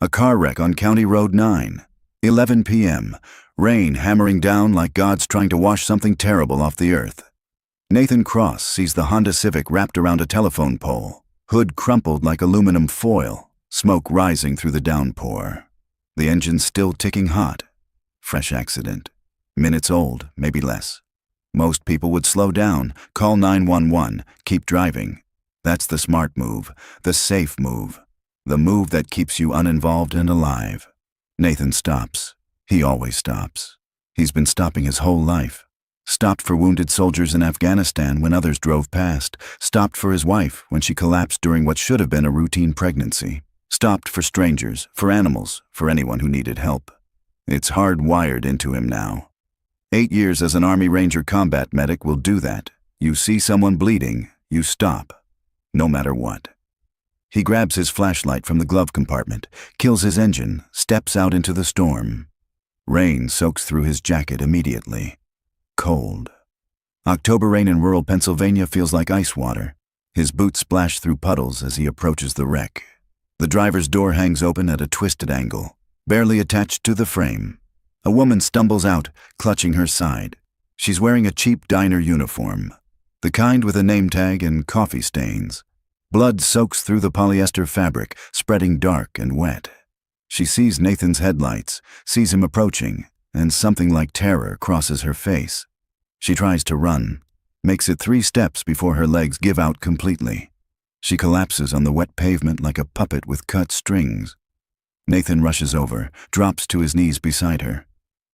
A car wreck on County Road 9. 11 p.m. Rain hammering down like God's trying to wash something terrible off the earth. Nathan Cross sees the Honda Civic wrapped around a telephone pole, hood crumpled like aluminum foil, smoke rising through the downpour. The engine still ticking hot. Fresh accident. Minutes old, maybe less. Most people would slow down, call 911, keep driving. That's the smart move, the safe move, the move that keeps you uninvolved and alive. Nathan stops. He always stops. He's been stopping his whole life. Stopped for wounded soldiers in Afghanistan when others drove past. Stopped for his wife when she collapsed during what should have been a routine pregnancy. Stopped for strangers, for animals, for anyone who needed help. It's hardwired into him now. 8 years as an Army Ranger combat medic will do that. You see someone bleeding, you stop. No matter what. He grabs his flashlight from the glove compartment, kills his engine, steps out into the storm. Rain soaks through his jacket immediately. Cold. October rain in rural Pennsylvania feels like ice water. His boots splash through puddles as he approaches the wreck. The driver's door hangs open at a twisted angle, barely attached to the frame. A woman stumbles out, clutching her side. She's wearing a cheap diner uniform, the kind with a name tag and coffee stains. Blood soaks through the polyester fabric, spreading dark and wet. She sees Nathan's headlights, sees him approaching, and something like terror crosses her face. She tries to run, makes it 3 steps before her legs give out completely. She collapses on the wet pavement like a puppet with cut strings. Nathan rushes over, drops to his knees beside her.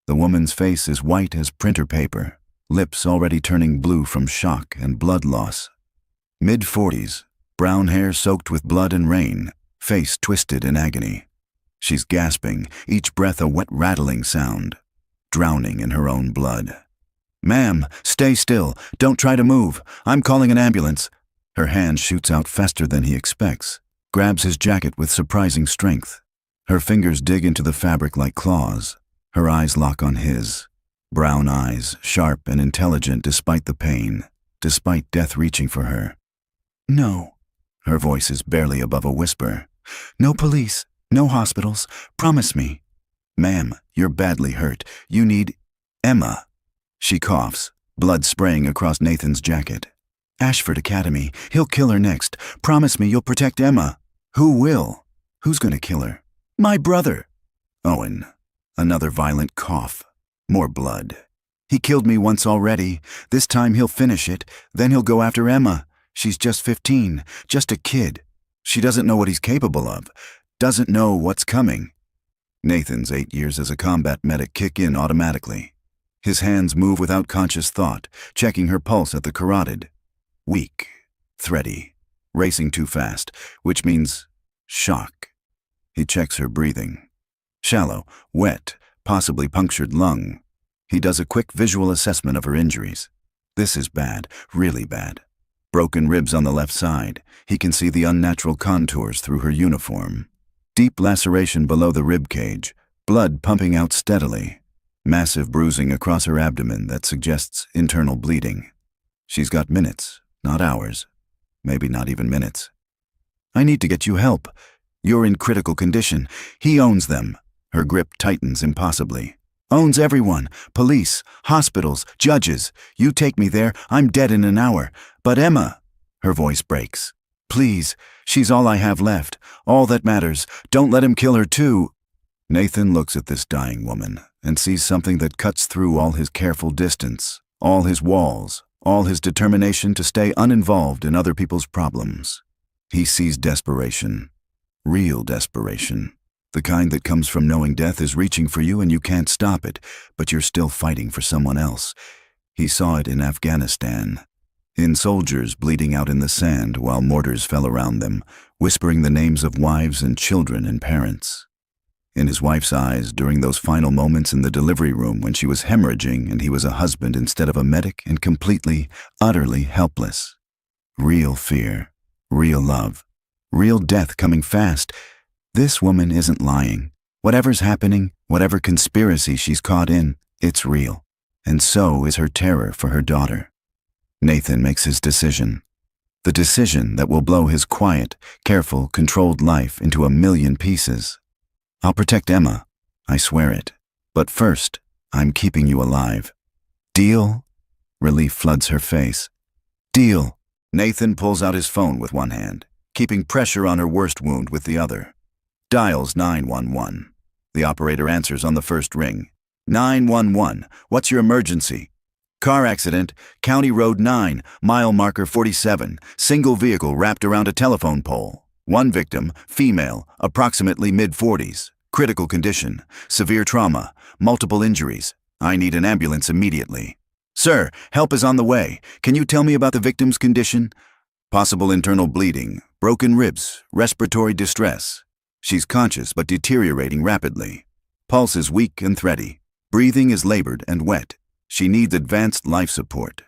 The woman's face is white as printer paper, lips already turning blue from shock and blood loss. Mid-40s, brown hair soaked with blood and rain, face twisted in agony. She's gasping, each breath a wet rattling sound, drowning in her own blood. "Ma'am, stay still. Don't try to move. I'm calling an ambulance." Her hand shoots out faster than he expects, grabs his jacket with surprising strength. Her fingers dig into the fabric like claws. Her eyes lock on his. Brown eyes, sharp and intelligent despite the pain, despite death reaching for her. "No." Her voice is barely above a whisper. "No police, no hospitals. Promise me." "Ma'am, you're badly hurt. You need Emma." She coughs, blood spraying across Nathan's jacket. "Ashford Academy. He'll kill her next. Promise me you'll protect Emma." "Who will? Who's gonna kill her?" "My brother." Owen. Another violent cough. More blood. "He killed me once already. This time he'll finish it. Then he'll go after Emma. She's just 15, just a kid. She doesn't know what he's capable of. Doesn't know what's coming." Nathan's 8 years as a combat medic kick in automatically. His hands move without conscious thought, checking her pulse at the carotid. Weak. Thready. Racing too fast, which means shock. He checks her breathing. Shallow, wet, possibly punctured lung. He does a quick visual assessment of her injuries. This is bad, really bad. Broken ribs on the left side. He can see the unnatural contours through her uniform. Deep laceration below the rib cage, blood pumping out steadily. Massive bruising across her abdomen that suggests internal bleeding. She's got minutes, not hours. Maybe not even minutes. "I need to get you help. You're in critical condition. He owns them." Her grip tightens impossibly. "Owns everyone. Police, hospitals, judges. You take me there, I'm dead in an hour. But Emma," her voice breaks. "Please, she's all I have left. All that matters. Don't let him kill her too." Nathan looks at this dying woman and sees something that cuts through all his careful distance, all his walls, all his determination to stay uninvolved in other people's problems. He sees desperation. Real desperation. The kind that comes from knowing death is reaching for you and you can't stop it, but you're still fighting for someone else. He saw it in Afghanistan. In soldiers bleeding out in the sand while mortars fell around them, whispering the names of wives and children and parents. In his wife's eyes during those final moments in the delivery room when she was hemorrhaging and he was a husband instead of a medic and completely, utterly helpless. Real fear, real love, real death coming fast. This woman isn't lying. Whatever's happening, whatever conspiracy she's caught in, it's real. And so is her terror for her daughter. Nathan makes his decision. The decision that will blow his quiet, careful, controlled life into a million pieces. I'll protect Emma. I swear it. But first, I'm keeping you alive. Deal? Relief floods her face. Deal. Nathan pulls out his phone with one hand, keeping pressure on her worst wound with the other. Dials 911. The operator answers on the first ring. 911, what's your emergency? Car accident, County Road 9, mile marker 47, single vehicle wrapped around a telephone pole. One victim, female, approximately mid-40s. Critical condition, severe trauma, multiple injuries. I need an ambulance immediately. Sir, help is on the way. Can you tell me about the victim's condition? Possible internal bleeding, broken ribs, respiratory distress. She's conscious but deteriorating rapidly. Pulse is weak and thready. Breathing is labored and wet. She needs advanced life support.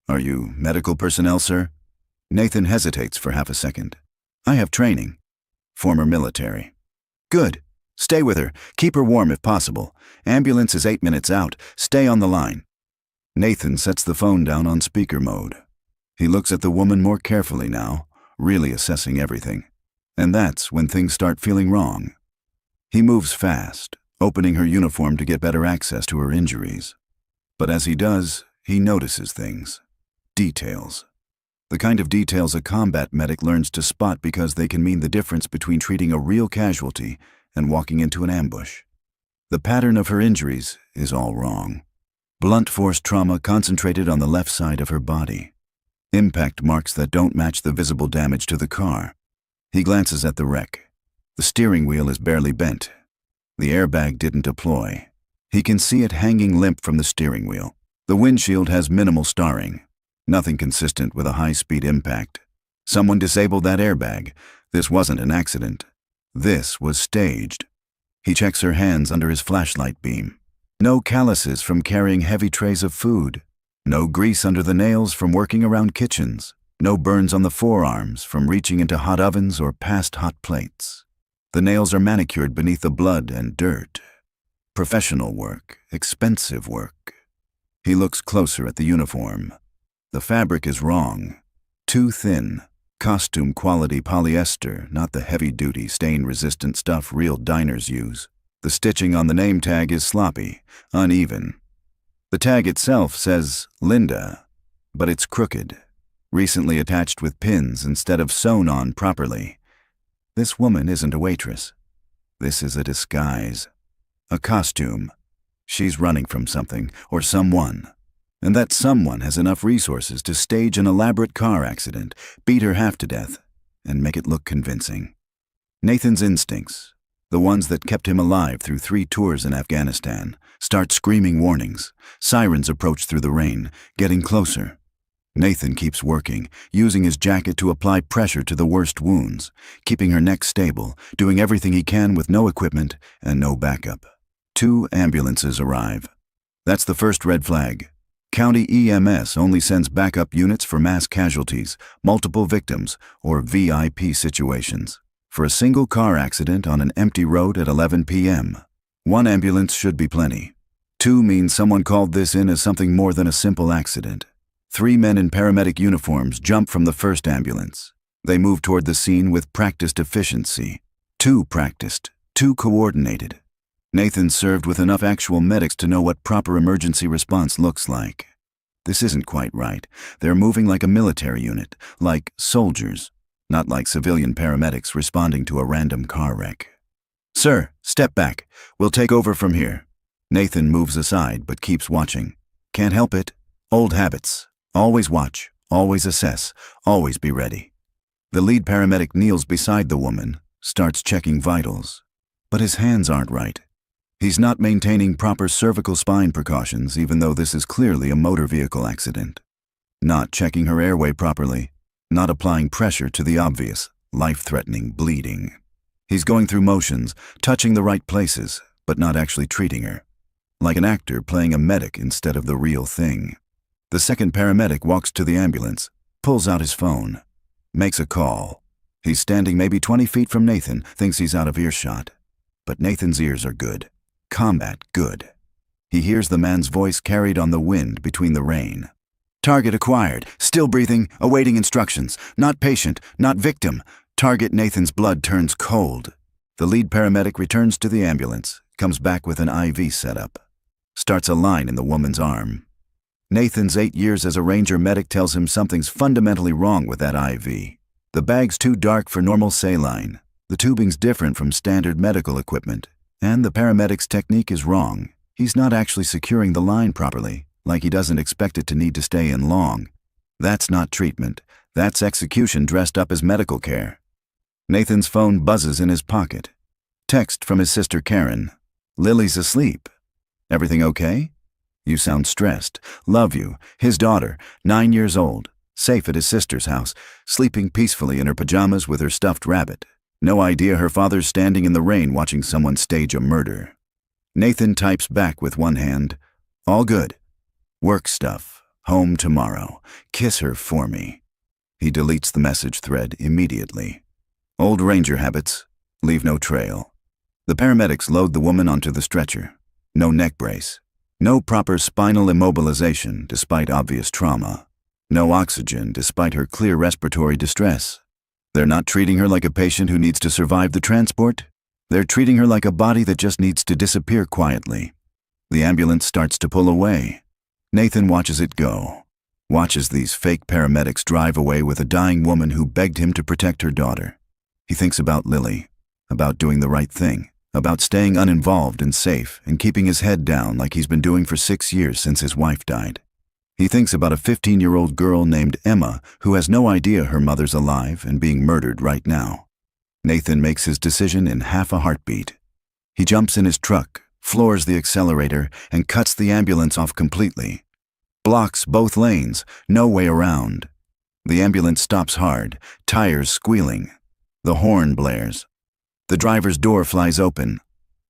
Are you medical personnel, sir? Nathan hesitates for half a second. I have training. Former military. Good. Stay with her. Keep her warm if possible. Ambulance is 8 minutes out. Stay on the line. Nathan sets the phone down on speaker mode. He looks at the woman more carefully now, really assessing everything. And that's when things start feeling wrong. He moves fast, opening her uniform to get better access to her injuries. But as he does, he notices things. Details. The kind of details a combat medic learns to spot because they can mean the difference between treating a real casualty and walking into an ambush. The pattern of her injuries is all wrong. Blunt force trauma concentrated on the left side of her body. Impact marks that don't match the visible damage to the car. He glances at the wreck. The steering wheel is barely bent. The airbag didn't deploy. He can see it hanging limp from the steering wheel. The windshield has minimal starring. Nothing consistent with a high-speed impact. Someone disabled that airbag. This wasn't an accident. This was staged. He checks her hands under his flashlight beam. No calluses from carrying heavy trays of food. No grease under the nails from working around kitchens. No burns on the forearms from reaching into hot ovens or past hot plates. The nails are manicured beneath the blood and dirt. Professional work, expensive work. He looks closer at the uniform. The fabric is wrong. Too thin. Costume quality polyester, not the heavy-duty stain-resistant stuff real diners use. The stitching on the name tag is sloppy, uneven. The tag itself says Linda, but it's crooked, recently attached with pins instead of sewn on properly. This woman isn't a waitress. This is a disguise. A costume. She's running from something or someone. And that someone has enough resources to stage an elaborate car accident, beat her half to death, and make it look convincing. Nathan's instincts, the ones that kept him alive through 3 tours in Afghanistan, start screaming warnings. Sirens approach through the rain, getting closer. Nathan keeps working, using his jacket to apply pressure to the worst wounds, keeping her neck stable, doing everything he can with no equipment and no backup. 2 ambulances arrive. That's the first red flag. County EMS only sends backup units for mass casualties, multiple victims, or VIP situations. For a single car accident on an empty road at 11 p.m., 1 ambulance should be plenty. 2 means someone called this in as something more than a simple accident. 3 men in paramedic uniforms jump from the first ambulance. They move toward the scene with practiced efficiency. Too practiced, too coordinated. Nathan served with enough actual medics to know what proper emergency response looks like. This isn't quite right. They're moving like a military unit, like soldiers, not like civilian paramedics responding to a random car wreck. Sir, step back. We'll take over from here. Nathan moves aside but keeps watching. Can't help it. Old habits. Always watch, always assess, always be ready. The lead paramedic kneels beside the woman, starts checking vitals. But his hands aren't right. He's not maintaining proper cervical spine precautions, even though this is clearly a motor vehicle accident. Not checking her airway properly. Not applying pressure to the obvious, life-threatening bleeding. He's going through motions, touching the right places, but not actually treating her. Like an actor playing a medic instead of the real thing. The second paramedic walks to the ambulance, pulls out his phone, makes a call. He's standing maybe 20 feet from Nathan, thinks he's out of earshot. But Nathan's ears are good. Combat good. He hears the man's voice carried on the wind between the rain. Target acquired, still breathing, awaiting instructions. Not patient, not victim. Target Nathan's blood turns cold. The lead paramedic returns to the ambulance, comes back with an IV setup, starts a line in the woman's arm. Nathan's 8 years as a Ranger medic tells him something's fundamentally wrong with that IV. The bag's too dark for normal saline, the tubing's different from standard medical equipment, and the paramedic's technique is wrong. He's not actually securing the line properly, like he doesn't expect it to need to stay in long. That's not treatment. That's execution dressed up as medical care. Nathan's phone buzzes in his pocket. Text from his sister Karen. "Lily's asleep. Everything okay? You sound stressed. Love you. His daughter, 9 years old, safe at his sister's house, sleeping peacefully in her pajamas with her stuffed rabbit. No idea her father's standing in the rain watching someone stage a murder." Nathan types back with one hand. "All good. Work stuff. Home tomorrow. Kiss her for me." He deletes the message thread immediately. Old Ranger habits. Leave no trail. The paramedics load the woman onto the stretcher. No neck brace. No proper spinal immobilization despite obvious trauma. No oxygen despite her clear respiratory distress. They're not treating her like a patient who needs to survive the transport. They're treating her like a body that just needs to disappear quietly. The ambulance starts to pull away. Nathan watches it go. Watches these fake paramedics drive away with a dying woman who begged him to protect her daughter. He thinks about Lily, about doing the right thing, about staying uninvolved and safe and keeping his head down like he's been doing for 6 years since his wife died. He thinks about a 15-year-old girl named Emma who has no idea her mother's alive and being murdered right now. Nathan makes his decision in half a heartbeat. He jumps in his truck, floors the accelerator, and cuts the ambulance off completely. Blocks both lanes, no way around. The ambulance stops hard, tires squealing. The horn blares. The driver's door flies open.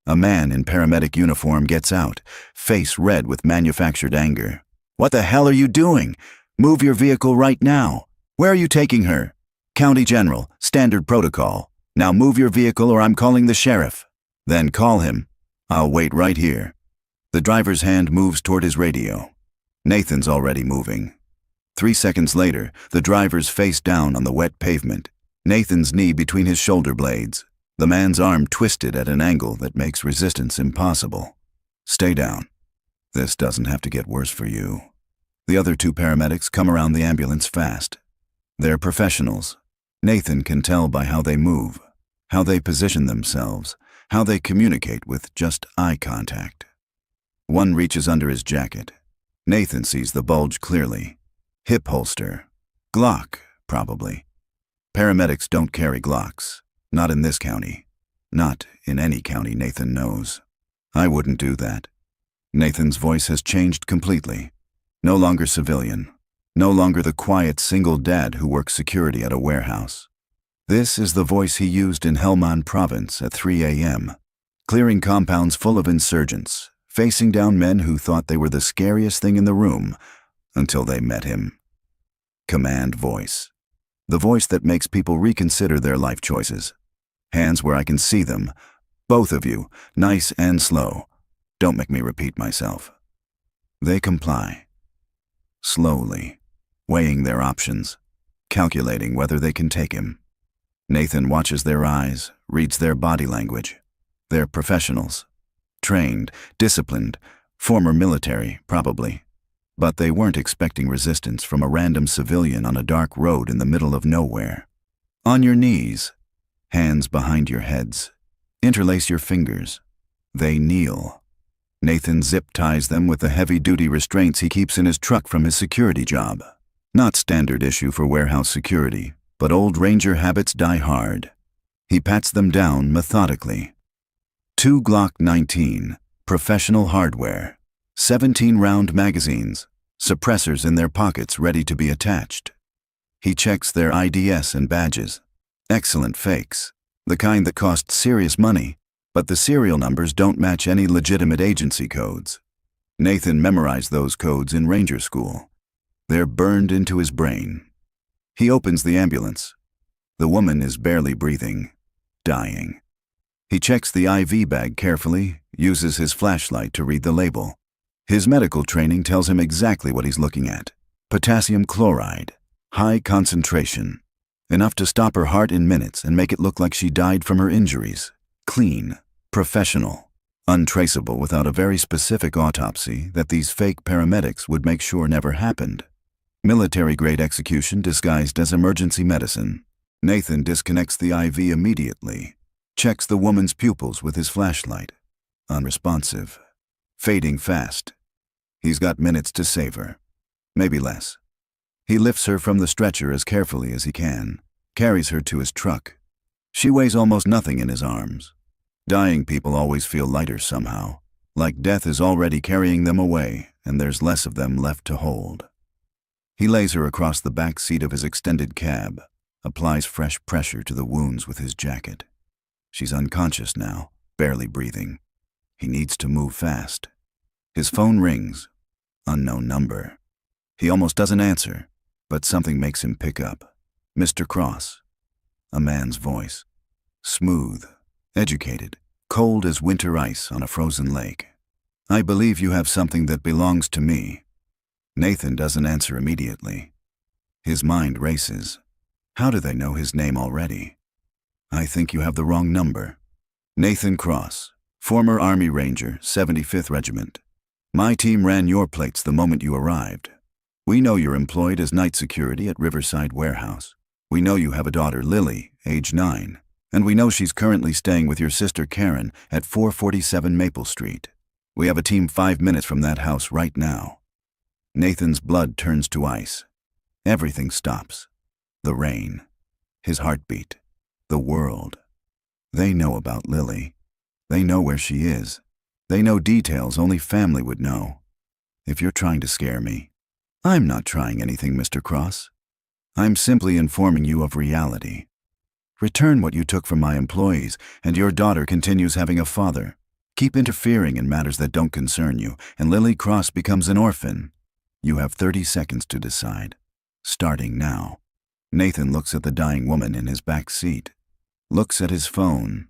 A man in paramedic uniform gets out, face red with manufactured anger. "What the hell are you doing? Move your vehicle right now. Where are you taking her?" "County General, standard protocol. Now move your vehicle or I'm calling the sheriff." "Then call him. I'll wait right here." The driver's hand moves toward his radio. Nathan's already moving. 3 seconds later, the driver's face down on the wet pavement, Nathan's knee between his shoulder blades, the man's arm twisted at an angle that makes resistance impossible. "Stay down. This doesn't have to get worse for you." The other 2 paramedics come around the ambulance fast. They're professionals. Nathan can tell by how they move, how they position themselves, how they communicate with just eye contact. One reaches under his jacket. Nathan sees the bulge clearly. Hip holster. Glock, probably. Paramedics don't carry Glocks. Not in this county. Not in any county Nathan knows. I wouldn't do that. Nathan's voice has changed completely. No longer civilian. No longer the quiet single dad who works security at a warehouse. This is the voice he used in Helmand Province at 3 a.m., clearing compounds full of insurgents, facing down men who thought they were the scariest thing in the room until they met him. Command voice. The voice that makes people reconsider their life choices. Hands where I can see them. Both of you, nice and slow. Don't make me repeat myself. They comply. Slowly, weighing their options, calculating whether they can take him. Nathan watches their eyes, reads their body language. They're professionals. Trained, disciplined, former military, probably. But they weren't expecting resistance from a random civilian on a dark road in the middle of nowhere. On your knees, hands behind your heads. Interlace your fingers. They kneel. Nathan zip ties them with the heavy-duty restraints he keeps in his truck from his security job. Not standard issue for warehouse security, but old Ranger habits die hard. He pats them down methodically. 2 Glock 19, professional hardware, 17-round magazines, suppressors in their pockets ready to be attached. He checks their IDS and badges. Excellent fakes, the kind that cost serious money, but the serial numbers don't match any legitimate agency codes. Nathan memorized those codes in Ranger School. They're burned into his brain. He opens the ambulance. The woman is barely breathing, dying. He checks the IV bag carefully, uses his flashlight to read the label. His medical training tells him exactly what he's looking at. Potassium chloride, high concentration, enough to stop her heart in minutes and make it look like she died from her injuries. Clean, professional, untraceable without a very specific autopsy that these fake paramedics would make sure never happened. Military-grade execution disguised as emergency medicine. Nathan disconnects the IV immediately, checks the woman's pupils with his flashlight. Unresponsive. Fading fast. He's got minutes to save her. Maybe less. He lifts her from the stretcher as carefully as he can, carries her to his truck. She weighs almost nothing in his arms. Dying people always feel lighter somehow, like death is already carrying them away and there's less of them left to hold. He lays her across the back seat of his extended cab, applies fresh pressure to the wounds with his jacket. She's unconscious now, barely breathing. He needs to move fast. His phone rings. Unknown number. He almost doesn't answer, but something makes him pick up. Mr. Cross. A man's voice. Smooth, educated, cold as winter ice on a frozen lake. I believe you have something that belongs to me. Nathan doesn't answer immediately. His mind races. How do they know his name already? I think you have the wrong number. Nathan Cross, former Army Ranger, 75th Regiment. My team ran your plates the moment you arrived. We know you're employed as night security at Riverside Warehouse. We know you have a daughter, Lily, age 9, and we know she's currently staying with your sister Karen at 447 Maple Street. We have a team 5 minutes from that house right now. Nathan's blood turns to ice. Everything stops. The rain. His heartbeat. The world. They know about Lily. They know where she is. They know details only family would know. If you're trying to scare me, I'm not trying anything, Mr. Cross. I'm simply informing you of reality. Return what you took from my employees, and your daughter continues having a father. Keep interfering in matters that don't concern you, and Lily Cross becomes an orphan. You have 30 seconds to decide. Starting now. Nathan looks at the dying woman in his back seat. Looks at his phone.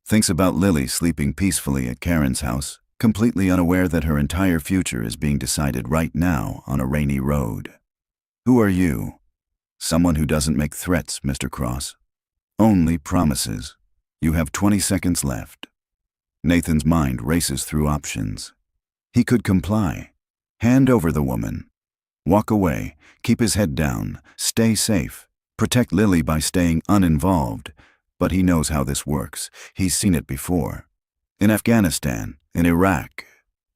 Thinks about Lily sleeping peacefully at Karen's house, completely unaware that her entire future is being decided right now on a rainy road. Who are you? Someone who doesn't make threats, Mr. Cross. Only promises. You have 20 seconds left. Nathan's mind races through options. He could comply. Hand over the woman. Walk away, keep his head down, stay safe, protect Lily by staying uninvolved. But he knows how this works. He's seen it before. In Afghanistan, in Iraq,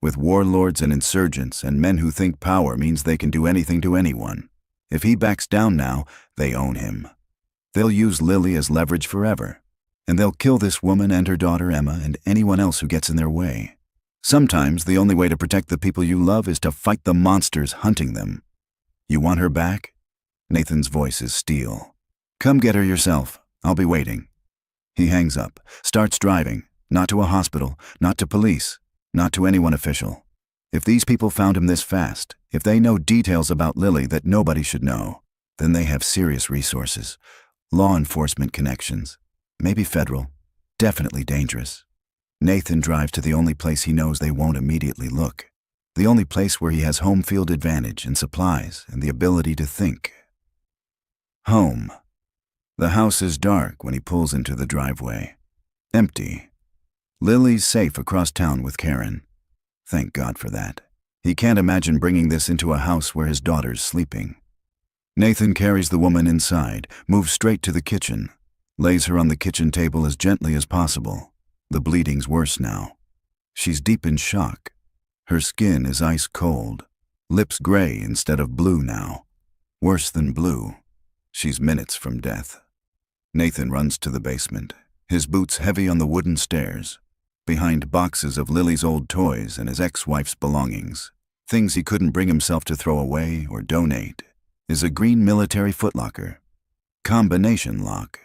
with warlords and insurgents and men who think power means they can do anything to anyone. If he backs down now, they own him. They'll use Lily as leverage forever. And they'll kill this woman and her daughter Emma and anyone else who gets in their way. Sometimes the only way to protect the people you love is to fight the monsters hunting them. You want her back? Nathan's voice is steel. Come get her yourself. I'll be waiting. He hangs up, starts driving, not to a hospital, not to police, not to anyone official. If these people found him this fast, if they know details about Lily that nobody should know, then they have serious resources, law enforcement connections, maybe federal, definitely dangerous. Nathan drives to the only place he knows they won't immediately look, the only place where he has home field advantage and supplies and the ability to think. Home. The house is dark when he pulls into the driveway. Empty. Lily's safe across town with Karen. Thank God for that. He can't imagine bringing this into a house where his daughter's sleeping. Nathan carries the woman inside, moves straight to the kitchen, lays her on the kitchen table as gently as possible. The bleeding's worse now. She's deep in shock. Her skin is ice cold, lips gray instead of blue now. Worse than blue. She's minutes from death. Nathan runs to the basement, his boots heavy on the wooden stairs, behind boxes of Lily's old toys and his ex-wife's belongings. Things he couldn't bring himself to throw away or donate, is a green military footlocker. Combination lock.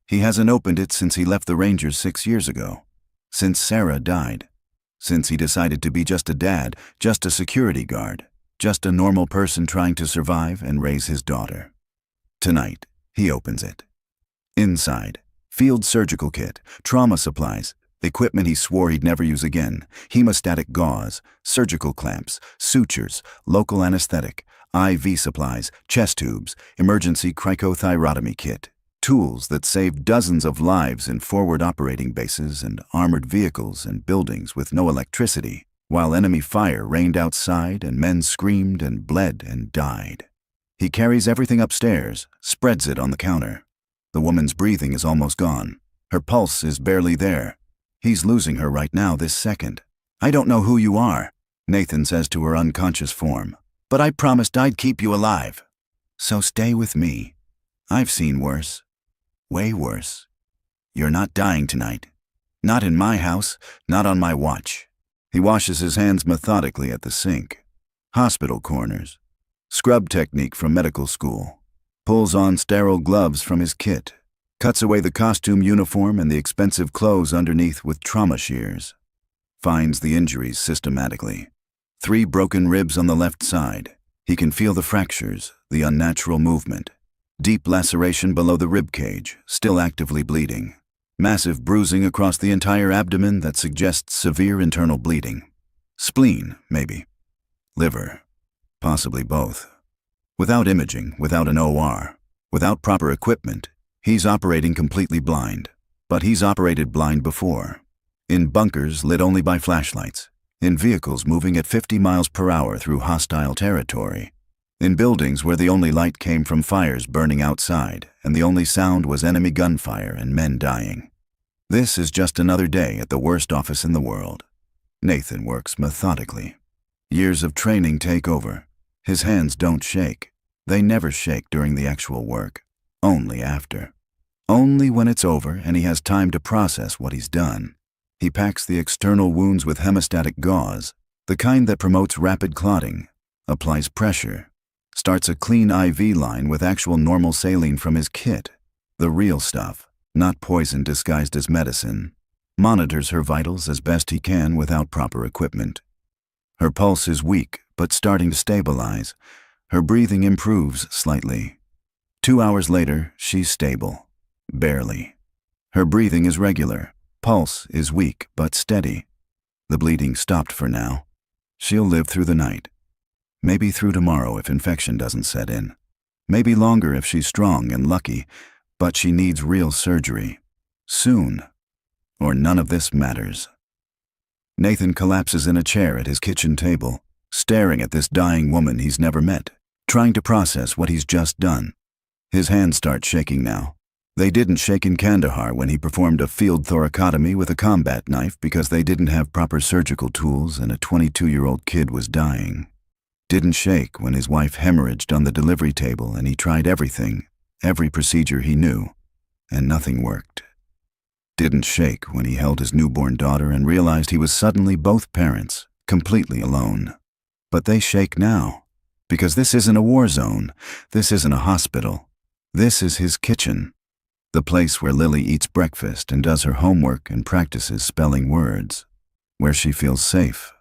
He hasn't opened it since he left the Rangers 6 years ago. Since Sarah died. Since he decided to be just a dad, just a security guard, just a normal person trying to survive and raise his daughter. Tonight, he opens it. Inside, field surgical kit, trauma supplies, equipment he swore he'd never use again, hemostatic gauze, surgical clamps, sutures, local anesthetic, IV supplies, chest tubes, emergency cricothyrotomy kit. Tools that saved dozens of lives in forward operating bases and armored vehicles and buildings with no electricity, while enemy fire rained outside and men screamed and bled and died. He carries everything upstairs, spreads it on the counter. The woman's breathing is almost gone. Her pulse is barely there. He's losing her right now this second. "I don't know who you are," Nathan says to her unconscious form, "but I promised I'd keep you alive. So stay with me. I've seen worse. Way worse. You're not dying tonight. Not in my house, not on my watch." He washes his hands methodically at the sink. Hospital corners. Scrub technique from medical school. Pulls on sterile gloves from his kit. Cuts away the costume uniform and the expensive clothes underneath with trauma shears. Finds the injuries systematically. 3 broken ribs on the left side. He can feel the fractures, the unnatural movement. Deep laceration below the rib cage, still actively bleeding. Massive bruising across the entire abdomen that suggests severe internal bleeding. Spleen, maybe. Liver. Possibly both. Without imaging, without an OR, without proper equipment, he's operating completely blind. But he's operated blind before. In bunkers lit only by flashlights. In vehicles moving at 50 miles per hour through hostile territory. In buildings where the only light came from fires burning outside, and the only sound was enemy gunfire and men dying. This is just another day at the worst office in the world. Nathan works methodically. Years of training take over. His hands don't shake. They never shake during the actual work. Only after. Only when it's over and he has time to process what he's done. He packs the external wounds with hemostatic gauze, the kind that promotes rapid clotting, applies pressure, starts a clean IV line with actual normal saline from his kit, the real stuff, not poison disguised as medicine, monitors her vitals as best he can without proper equipment. Her pulse is weak, but starting to stabilize. Her breathing improves slightly. 2 hours later, she's stable. Barely. Her breathing is regular. Pulse is weak, but steady. The bleeding stopped for now. She'll live through the night. Maybe through tomorrow if infection doesn't set in. Maybe longer if she's strong and lucky, but she needs real surgery. Soon. Or none of this matters. Nathan collapses in a chair at his kitchen table, staring at this dying woman he's never met, trying to process what he's just done. His hands start shaking now. They didn't shake in Kandahar when he performed a field thoracotomy with a combat knife because they didn't have proper surgical tools and a 22-year-old kid was dying. Didn't shake when his wife hemorrhaged on the delivery table and he tried everything, every procedure he knew, and nothing worked. Didn't shake when he held his newborn daughter and realized he was suddenly both parents, completely alone. But they shake now, because this isn't a war zone, this isn't a hospital, this is his kitchen. The place where Lily eats breakfast and does her homework and practices spelling words. Where she feels safe.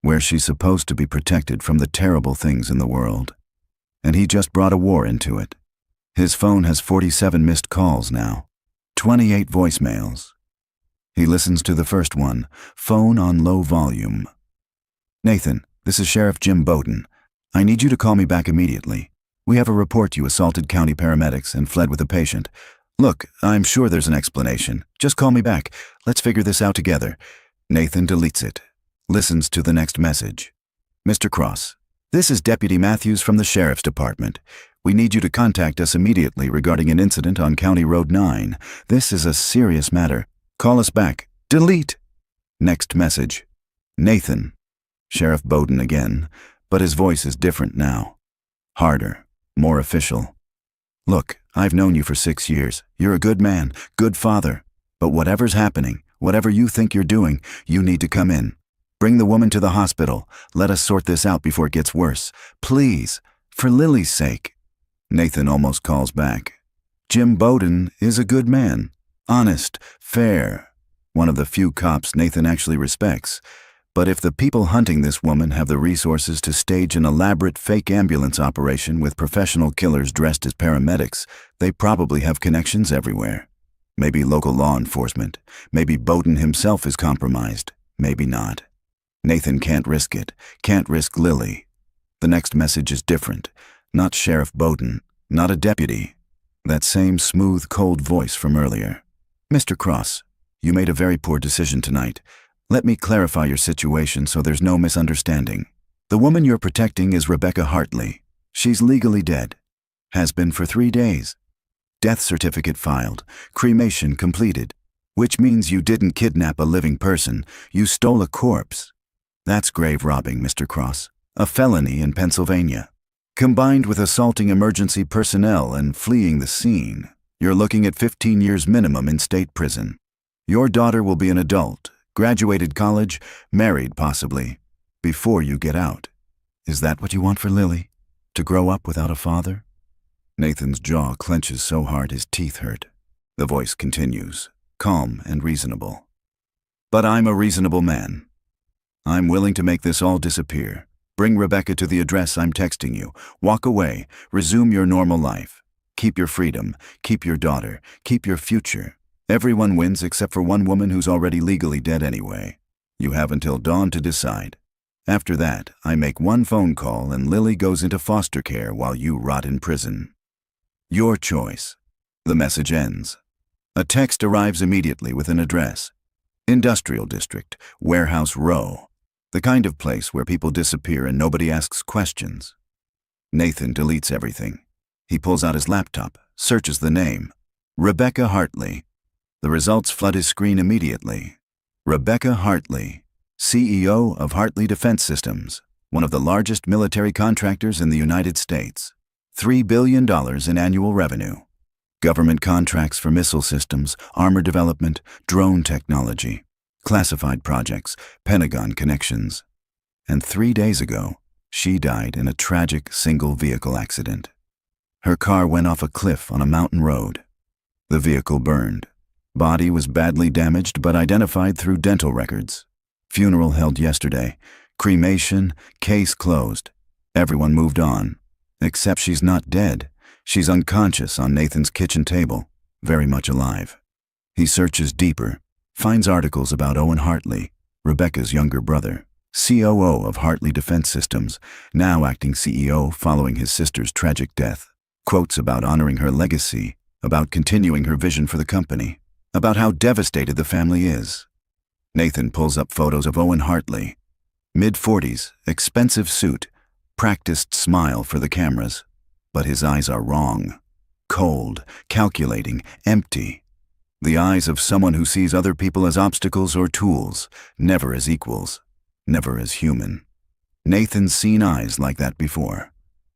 Where she's supposed to be protected from the terrible things in the world. And he just brought a war into it. His phone has 47 missed calls now. 28 voicemails. He listens to the first one, phone on low volume. "Nathan, this is Sheriff Jim Bowden. I need you to call me back immediately. We have a report you assaulted county paramedics and fled with a patient. Look, I'm sure there's an explanation. Just call me back. Let's figure this out together." Nathan deletes it. Listens to the next message. "Mr. Cross, this is Deputy Matthews from the Sheriff's Department. We need you to contact us immediately regarding an incident on County Road 9. This is a serious matter. Call us back. Delete." Next message. "Nathan." Sheriff Bowden again, but his voice is different now. Harder, more official. "Look, I've known you for 6 years. You're a good man, good father. But whatever's happening, whatever you think you're doing, you need to come in. Bring the woman to the hospital. Let us sort this out before it gets worse. Please, for Lily's sake." Nathan almost calls back. Jim Bowden is a good man. Honest, fair. One of the few cops Nathan actually respects. But if the people hunting this woman have the resources to stage an elaborate fake ambulance operation with professional killers dressed as paramedics, they probably have connections everywhere. Maybe local law enforcement. Maybe Bowden himself is compromised. Maybe not. Nathan can't risk it. Can't risk Lily. The next message is different. Not Sheriff Bowden. Not a deputy. That same smooth, cold voice from earlier. Mr. Cross, you made a very poor decision tonight. Let me clarify your situation so there's no misunderstanding. The woman you're protecting is Rebecca Hartley. She's legally dead. Has been for 3 days. Death certificate filed. Cremation completed. Which means you didn't kidnap a living person. You stole a corpse. That's grave robbing, Mr. Cross. A felony in Pennsylvania. Combined with assaulting emergency personnel and fleeing the scene, you're looking at 15 years minimum in state prison. Your daughter will be an adult, graduated college, married possibly, before you get out. Is that what you want for Lily? To grow up without a father? Nathan's jaw clenches so hard his teeth hurt. The voice continues, calm and reasonable. But I'm a reasonable man. I'm willing to make this all disappear. Bring Rebecca to the address I'm texting you. Walk away. Resume your normal life. Keep your freedom. Keep your daughter. Keep your future. Everyone wins except for one woman who's already legally dead anyway. You have until dawn to decide. After that, I make one phone call and Lily goes into foster care while you rot in prison. Your choice. The message ends. A text arrives immediately with an address. Industrial District, Warehouse Row. The kind of place where people disappear and nobody asks questions. Nathan deletes everything. He pulls out his laptop, searches the name. Rebecca Hartley. The results flood his screen immediately. Rebecca Hartley, CEO of Hartley Defense Systems, one of the largest military contractors in the United States. $3 billion in annual revenue. Government contracts for missile systems, armor development, drone technology. Classified projects, Pentagon connections. And 3 days ago, she died in a tragic single-vehicle accident. Her car went off a cliff on a mountain road. The vehicle burned. Body was badly damaged but identified through dental records. Funeral held yesterday. Cremation, case closed. Everyone moved on. Except she's not dead. She's unconscious on Nathan's kitchen table, very much alive. He searches deeper. Finds articles about Owen Hartley, Rebecca's younger brother, COO of Hartley Defense Systems, now acting CEO following his sister's tragic death. Quotes about honoring her legacy, about continuing her vision for the company, about how devastated the family is. Nathan pulls up photos of Owen Hartley. Mid-40s, expensive suit, practiced smile for the cameras. But his eyes are wrong. Cold, calculating, empty. The eyes of someone who sees other people as obstacles or tools, never as equals, never as human. Nathan's seen eyes like that before.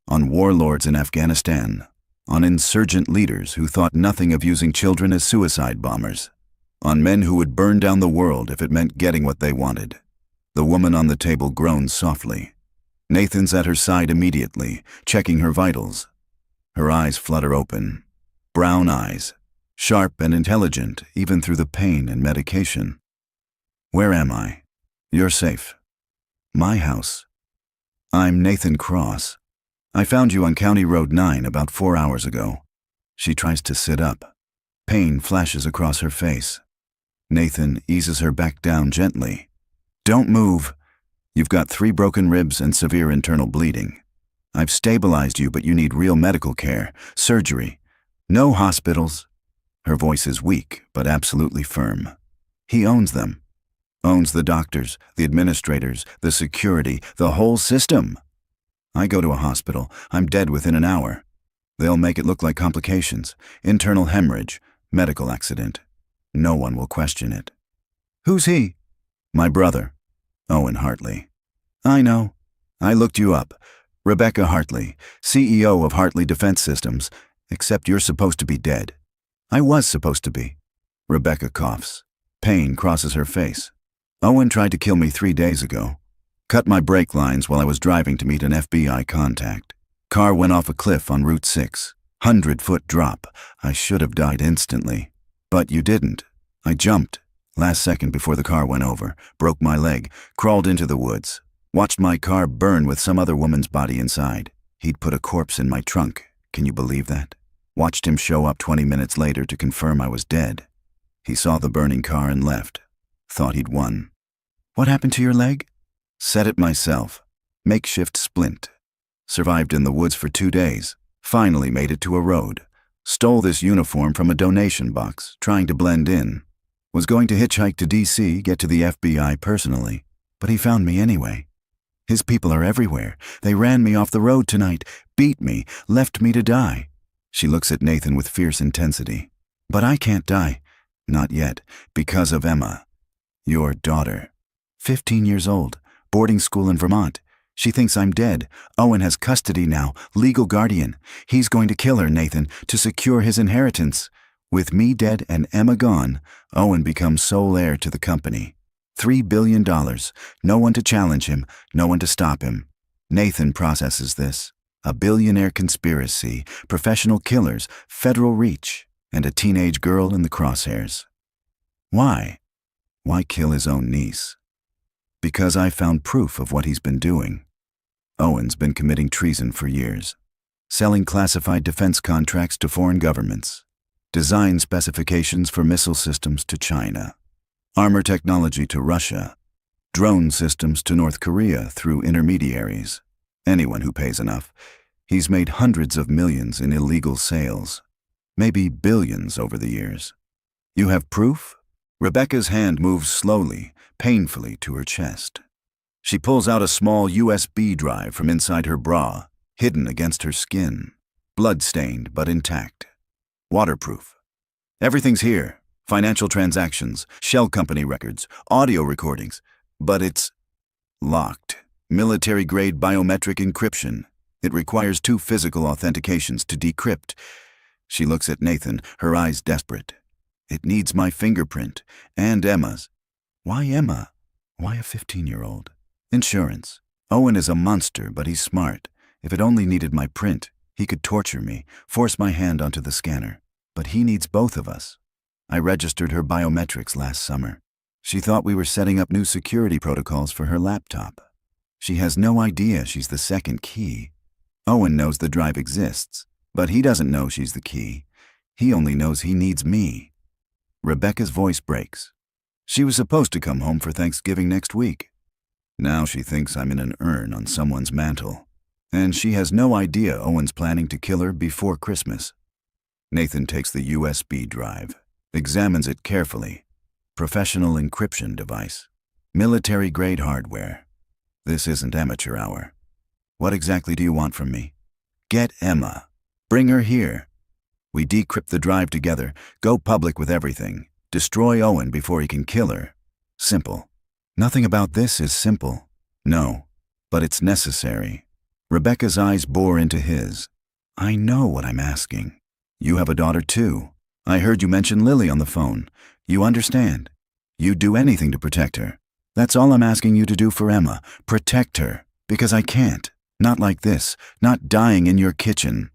On warlords in Afghanistan, on insurgent leaders who thought nothing of using children as suicide bombers, on men who would burn down the world if it meant getting what they wanted. The woman on the table groans softly. Nathan's at her side immediately, checking her vitals. Her eyes flutter open. Brown eyes. Sharp and intelligent, even through the pain and medication. Where am I? You're safe. My house. I'm Nathan Cross. I found you on County Road 9 about 4 hours ago. She tries to sit up. Pain flashes across her face. Nathan eases her back down gently. Don't move. You've got 3 broken ribs and severe internal bleeding. I've stabilized you, but you need real medical care, surgery. No hospitals. Her voice is weak, but absolutely firm. He owns them. Owns the doctors, the administrators, the security, the whole system. I go to a hospital. I'm dead within an hour. They'll make it look like complications, internal hemorrhage, medical accident. No one will question it. Who's he? My brother, Owen Hartley. I know. I looked you up. Rebecca Hartley, CEO of Hartley Defense Systems, except you're supposed to be dead. I was supposed to be. Rebecca coughs. Pain crosses her face. Owen tried to kill me 3 days ago. Cut my brake lines while I was driving to meet an FBI contact. Car went off a cliff on Route 6. 100-foot drop. I should have died instantly. But you didn't. I jumped. Last second before the car went over. Broke my leg. Crawled into the woods. Watched my car burn with some other woman's body inside. He'd put a corpse in my trunk. Can you believe that? Watched him show up 20 minutes later to confirm I was dead. He saw the burning car and left. Thought he'd won. What happened to your leg? Set it myself. Makeshift splint. Survived in the woods for 2 days. Finally made it to a road. Stole this uniform from a donation box, trying to blend in. Was going to hitchhike to DC, get to the FBI personally, but he found me anyway. His people are everywhere. They ran me off the road tonight, beat me, left me to die. She looks at Nathan with fierce intensity. But I can't die. Not yet, because of Emma. Your daughter. 15 years old, boarding school in Vermont. She thinks I'm dead. Owen has custody now, legal guardian. He's going to kill her, Nathan, to secure his inheritance. With me dead and Emma gone, Owen becomes sole heir to the company. $3 billion. No one to challenge him, no one to stop him. Nathan processes this. A billionaire conspiracy, professional killers, federal reach, and a teenage girl in the crosshairs. Why? Why kill his own niece? Because I found proof of what he's been doing. Owen's been committing treason for years. Selling classified defense contracts to foreign governments. Design specifications for missile systems to China. Armor technology to Russia. Drone systems to North Korea through intermediaries. Anyone who pays enough. He's made hundreds of millions in illegal sales. Maybe billions over the years. You have proof? Rebecca's hand moves slowly, painfully to her chest. She pulls out a small USB drive from inside her bra, hidden against her skin. Blood-stained but intact. Waterproof. Everything's here. Financial transactions, shell company records, audio recordings. But it's locked. Military-grade biometric encryption. It requires 2 physical authentications to decrypt. She looks at Nathan, her eyes desperate. It needs my fingerprint, and Emma's. Why Emma? Why a 15-year-old? Insurance. Owen is a monster, but he's smart. If it only needed my print, he could torture me, force my hand onto the scanner. But he needs both of us. I registered her biometrics last summer. She thought we were setting up new security protocols for her laptop. She has no idea she's the second key. Owen knows the drive exists, but he doesn't know she's the key. He only knows he needs me. Rebecca's voice breaks. She was supposed to come home for Thanksgiving next week. Now she thinks I'm in an urn on someone's mantle. And she has no idea Owen's planning to kill her before Christmas. Nathan takes the USB drive, examines it carefully. Professional encryption device. Military-grade hardware. This isn't amateur hour. What exactly do you want from me? Get Emma. Bring her here. We decrypt the drive together, go public with everything, destroy Owen before he can kill her. Simple. Nothing about this is simple. No, but it's necessary. Rebecca's eyes bore into his. I know what I'm asking. You have a daughter too. I heard you mention Lily on the phone. You understand. You'd do anything to protect her. That's all I'm asking you to do for Emma. Protect her. Because I can't. Not like this. Not dying in your kitchen.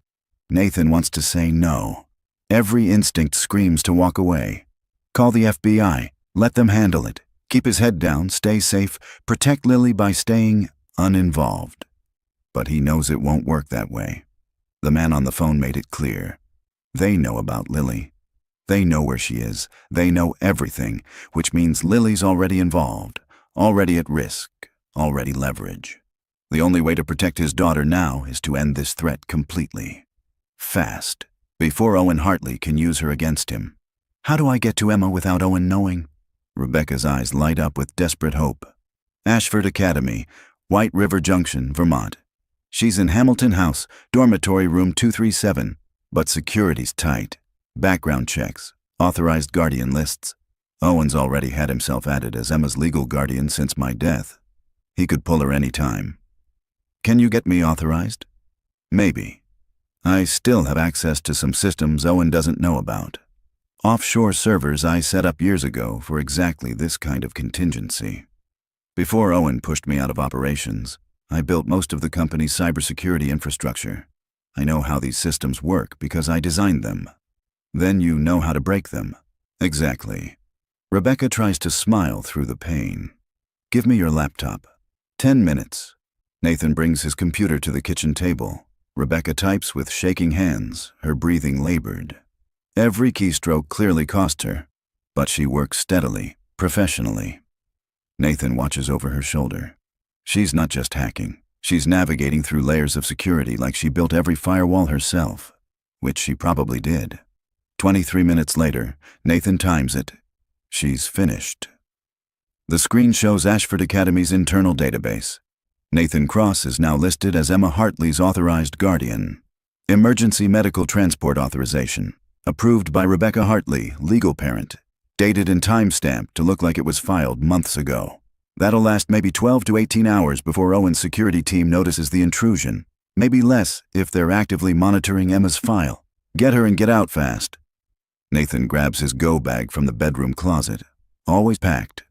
Nathan wants to say no. Every instinct screams to walk away. Call the FBI. Let them handle it. Keep his head down, stay safe, protect Lily by staying uninvolved. But he knows it won't work that way. The man on the phone made it clear. They know about Lily. They know where she is. They know everything, which means Lily's already involved, already at risk, already leverage. The only way to protect his daughter now is to end this threat completely. Fast, before Owen Hartley can use her against him. How do I get to Emma without Owen knowing? Rebecca's eyes light up with desperate hope. Ashford Academy, White River Junction, Vermont. She's in Hamilton House, dormitory room 237, but security's tight. Background checks, authorized guardian lists. Owen's already had himself added as Emma's legal guardian since my death. He could pull her any time. Can you get me authorized? Maybe. I still have access to some systems Owen doesn't know about. Offshore servers I set up years ago for exactly this kind of contingency. Before Owen pushed me out of operations, I built most of the company's cybersecurity infrastructure. I know how these systems work because I designed them. Then you know how to break them. Exactly. Rebecca tries to smile through the pain. Give me your laptop. 10 minutes. Nathan brings his computer to the kitchen table. Rebecca types with shaking hands, her breathing labored. Every keystroke clearly cost her, but she works steadily, professionally. Nathan watches over her shoulder. She's not just hacking. She's navigating through layers of security like she built every firewall herself. which she probably did. 23 minutes later, Nathan times it. She's finished. The screen shows Ashford Academy's internal database. Nathan Cross is now listed as Emma Hartley's authorized guardian. Emergency medical transport authorization. Approved by Rebecca Hartley, legal parent. Dated and time-stamped to look like it was filed months ago. That'll last maybe 12 to 18 hours before Owen's security team notices the intrusion. Maybe less if they're actively monitoring Emma's file. Get her and get out fast. Nathan grabs his go bag from the bedroom closet. Always packed.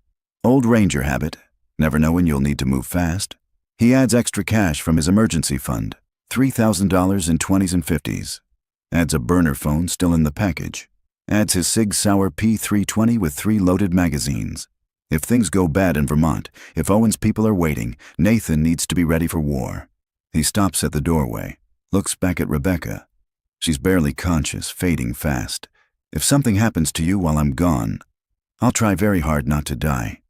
Old Ranger habit. Never know when you'll need to move fast. He adds extra cash from his emergency fund. $3,000 in 20s and 50s. Adds a burner phone still in the package. Adds his Sig Sauer P320 with 3 loaded magazines. If things go bad in Vermont, if Owen's people are waiting, Nathan needs to be ready for war. He stops at the doorway, looks back at Rebecca. She's barely conscious, fading fast. If something happens to you while I'm gone, I'll try very hard not to die.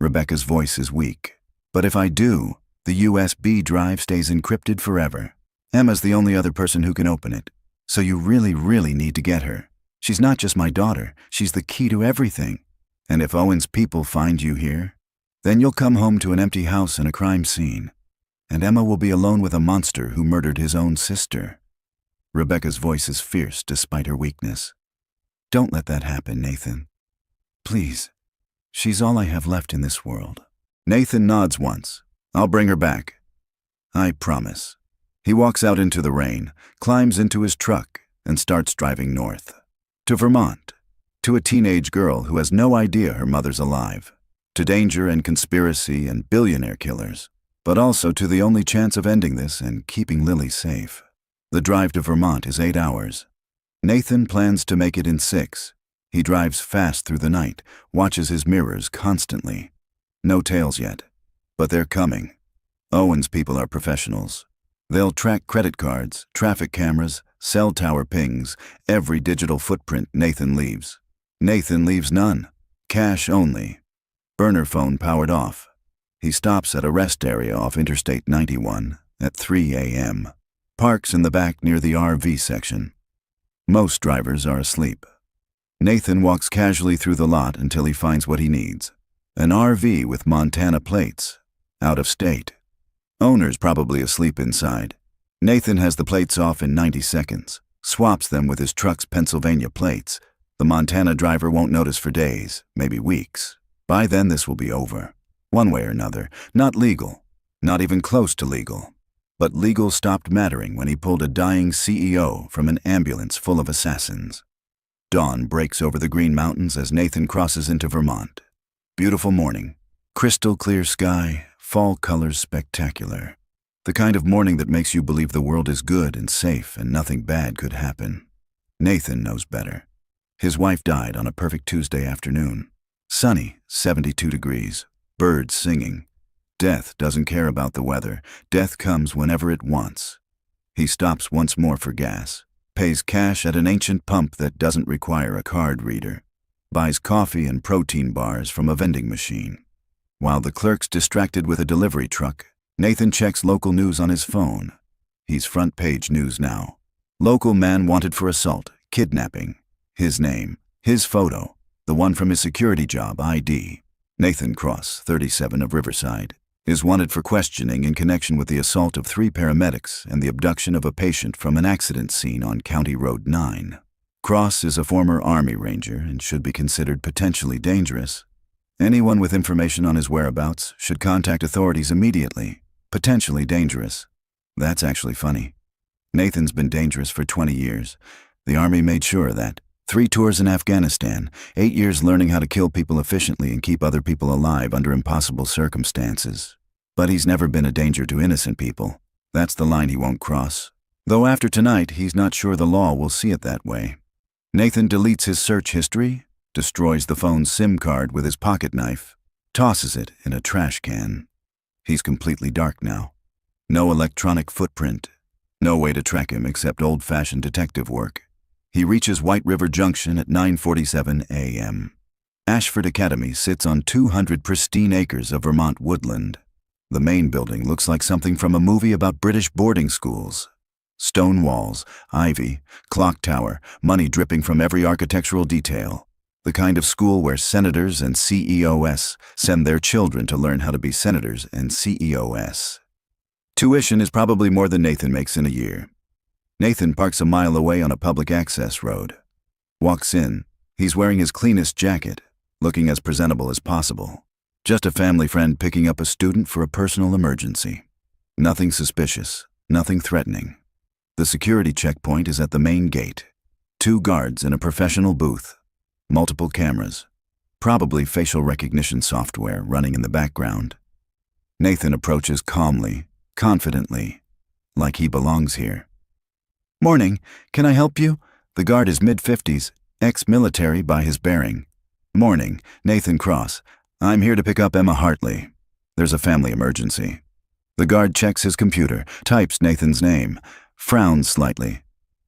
Rebecca's voice is weak. But if I do, the USB drive stays encrypted forever. Emma's the only other person who can open it. So you really, really need to get her. She's not just my daughter, she's the key to everything. And if Owen's people find you here, then you'll come home to an empty house and a crime scene. And Emma will be alone with a monster who murdered his own sister. Rebecca's voice is fierce despite her weakness. Don't let that happen, Nathan. Please. She's all I have left in this world. Nathan nods once. I'll bring her back. I promise. He walks out into the rain, climbs into his truck, and starts driving north. To Vermont. To a teenage girl who has no idea her mother's alive. To danger and conspiracy and billionaire killers. But also to the only chance of ending this and keeping Lily safe. The drive to Vermont is 8 hours. Nathan plans to make it in 6. He drives fast through the night, watches his mirrors constantly. No tails yet. But they're coming. Owen's people are professionals. They'll track credit cards, traffic cameras, cell tower pings, every digital footprint Nathan leaves. Nathan leaves none. Cash only. Burner phone powered off. He stops at a rest area off Interstate 91 at 3 a.m. Parks in the back near the RV section. Most drivers are asleep. Nathan walks casually through the lot until he finds what he needs. An RV with Montana plates. Out of state. Owner's probably asleep inside. Nathan has the plates off in 90 seconds. Swaps them with his truck's Pennsylvania plates. The Montana driver won't notice for days, maybe weeks. By then this will be over. One way or another. Not legal. Not even close to legal. But legal stopped mattering when he pulled a dying CEO from an ambulance full of assassins. Dawn breaks over the Green Mountains as Nathan crosses into Vermont. Beautiful morning. Crystal clear sky, fall colors spectacular. The kind of morning that makes you believe the world is good and safe and nothing bad could happen. Nathan knows better. His wife died on a perfect Tuesday afternoon. Sunny, 72 degrees. Birds singing. Death doesn't care about the weather. Death comes whenever it wants. He stops once more for gas. Pays cash at an ancient pump that doesn't require a card reader. Buys coffee and protein bars from a vending machine. While the clerk's distracted with a delivery truck, Nathan checks local news on his phone. He's front page news now. Local man wanted for assault, kidnapping. His name, his photo, the one from his security job ID. Nathan Cross, 37 of Riverside, is wanted for questioning in connection with the assault of 3 paramedics and the abduction of a patient from an accident scene on County Road 9. Cross is a former Army Ranger and should be considered potentially dangerous. Anyone with information on his whereabouts should contact authorities immediately. Potentially dangerous. That's actually funny. Nathan's been dangerous for 20 years. The Army made sure of that. 3 tours in Afghanistan, 8 years learning how to kill people efficiently and keep other people alive under impossible circumstances. But he's never been a danger to innocent people. That's the line he won't cross. Though after tonight, he's not sure the law will see it that way. Nathan deletes his search history, destroys the phone's SIM card with his pocket knife, tosses it in a trash can. He's completely dark now. No electronic footprint. No way to track him except old-fashioned detective work. He reaches White River Junction at 9:47 a.m. Ashford Academy sits on 200 pristine acres of Vermont woodland. The main building looks like something from a movie about British boarding schools. Stone walls, ivy, clock tower, money dripping from every architectural detail. The kind of school where senators and CEOs send their children to learn how to be senators and CEOs. Tuition is probably more than Nathan makes in a year. Nathan parks a mile away on a public access road. Walks in. He's wearing his cleanest jacket, looking as presentable as possible. Just a family friend picking up a student for a personal emergency. Nothing suspicious, nothing threatening. The security checkpoint is at the main gate. 2 guards in a professional booth. Multiple cameras. Probably facial recognition software running in the background. Nathan approaches calmly, confidently, like he belongs here. "Morning, can I help you?" The guard is mid-50s, ex-military by his bearing. "Morning, Nathan Cross. I'm here to pick up Emma Hartley. There's a family emergency." The guard checks his computer, types Nathan's name, frowns slightly,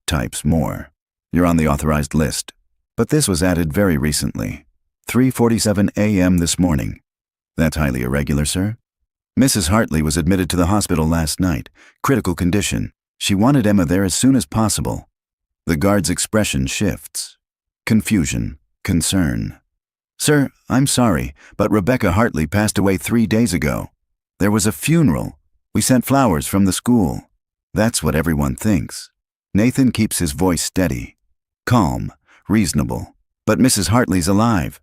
types more. "You're on the authorized list. But this was added very recently. 3:47 a.m. this morning." "That's highly irregular, sir." "Mrs. Hartley was admitted to the hospital last night. Critical condition. She wanted Emma there as soon as possible." The guard's expression shifts. Confusion, concern. "Sir, I'm sorry, but Rebecca Hartley passed away 3 days ago. There was a funeral. We sent flowers from the school." That's what everyone thinks. Nathan keeps his voice steady, calm, reasonable. "But Mrs. Hartley's alive.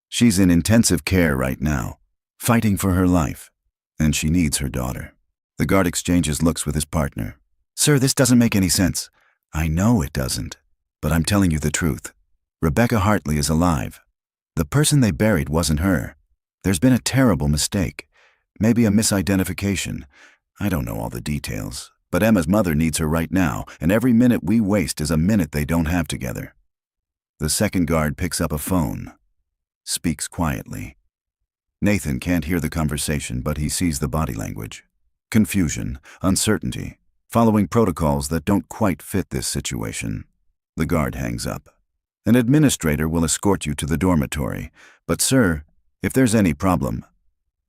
She's in intensive care right now, fighting for her life, and she needs her daughter." The guard exchanges looks with his partner. "Sir, this doesn't make any sense." "I know it doesn't, but I'm telling you the truth. Rebecca Hartley is alive. The person they buried wasn't her. There's been a terrible mistake, maybe a misidentification. I don't know all the details, but Emma's mother needs her right now, and every minute we waste is a minute they don't have together." The second guard picks up a phone, speaks quietly. Nathan can't hear the conversation, but he sees the body language. Confusion, uncertainty, following protocols that don't quite fit this situation. The guard hangs up. "An administrator will escort you to the dormitory, but sir, if there's any problem..."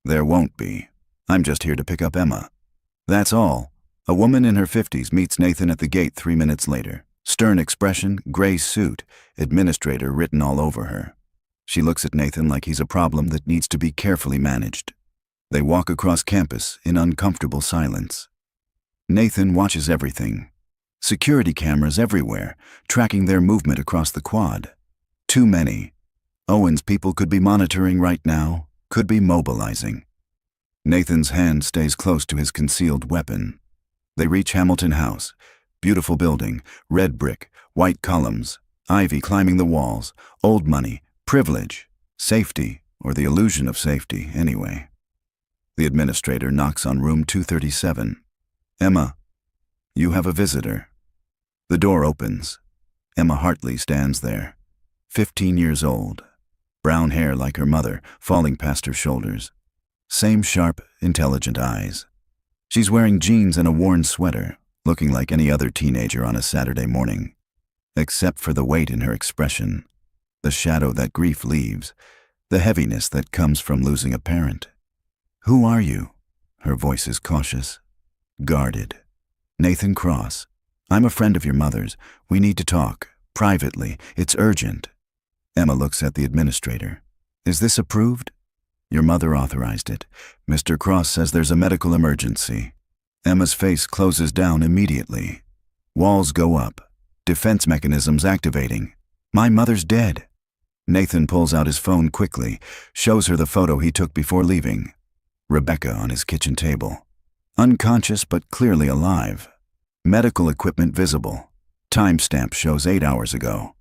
"There won't be. I'm just here to pick up Emma." That's all. A woman in her 50s meets Nathan at the gate 3 minutes later. Stern expression, gray suit, administrator written all over her. She looks at Nathan like he's a problem that needs to be carefully managed. They walk across campus in uncomfortable silence. Nathan watches everything. Security cameras everywhere, tracking their movement across the quad. Too many. Owen's people could be monitoring right now, could be mobilizing. Nathan's hand stays close to his concealed weapon. They reach Hamilton House. Beautiful building, red brick, white columns, ivy climbing the walls, old money, privilege, safety, or the illusion of safety, anyway. The administrator knocks on room 237. "Emma, you have a visitor." The door opens. Emma Hartley stands there, 15 years old. Brown hair like her mother, falling past her shoulders. Same sharp, intelligent eyes. She's wearing jeans and a worn sweater, looking like any other teenager on a Saturday morning. Except for the weight in her expression, the shadow that grief leaves, the heaviness that comes from losing a parent. "Who are you?" Her voice is cautious, guarded. "Nathan Cross. I'm a friend of your mother's. We need to talk, privately. It's urgent." Emma looks at the administrator. "Is this approved?" "Your mother authorized it. Mr. Cross says there's a medical emergency." Emma's face closes down immediately. Walls go up. Defense mechanisms activating. "My mother's dead." Nathan pulls out his phone quickly, shows her the photo he took before leaving. Rebecca on his kitchen table. Unconscious but clearly alive. Medical equipment visible. Timestamp shows 8 hours ago.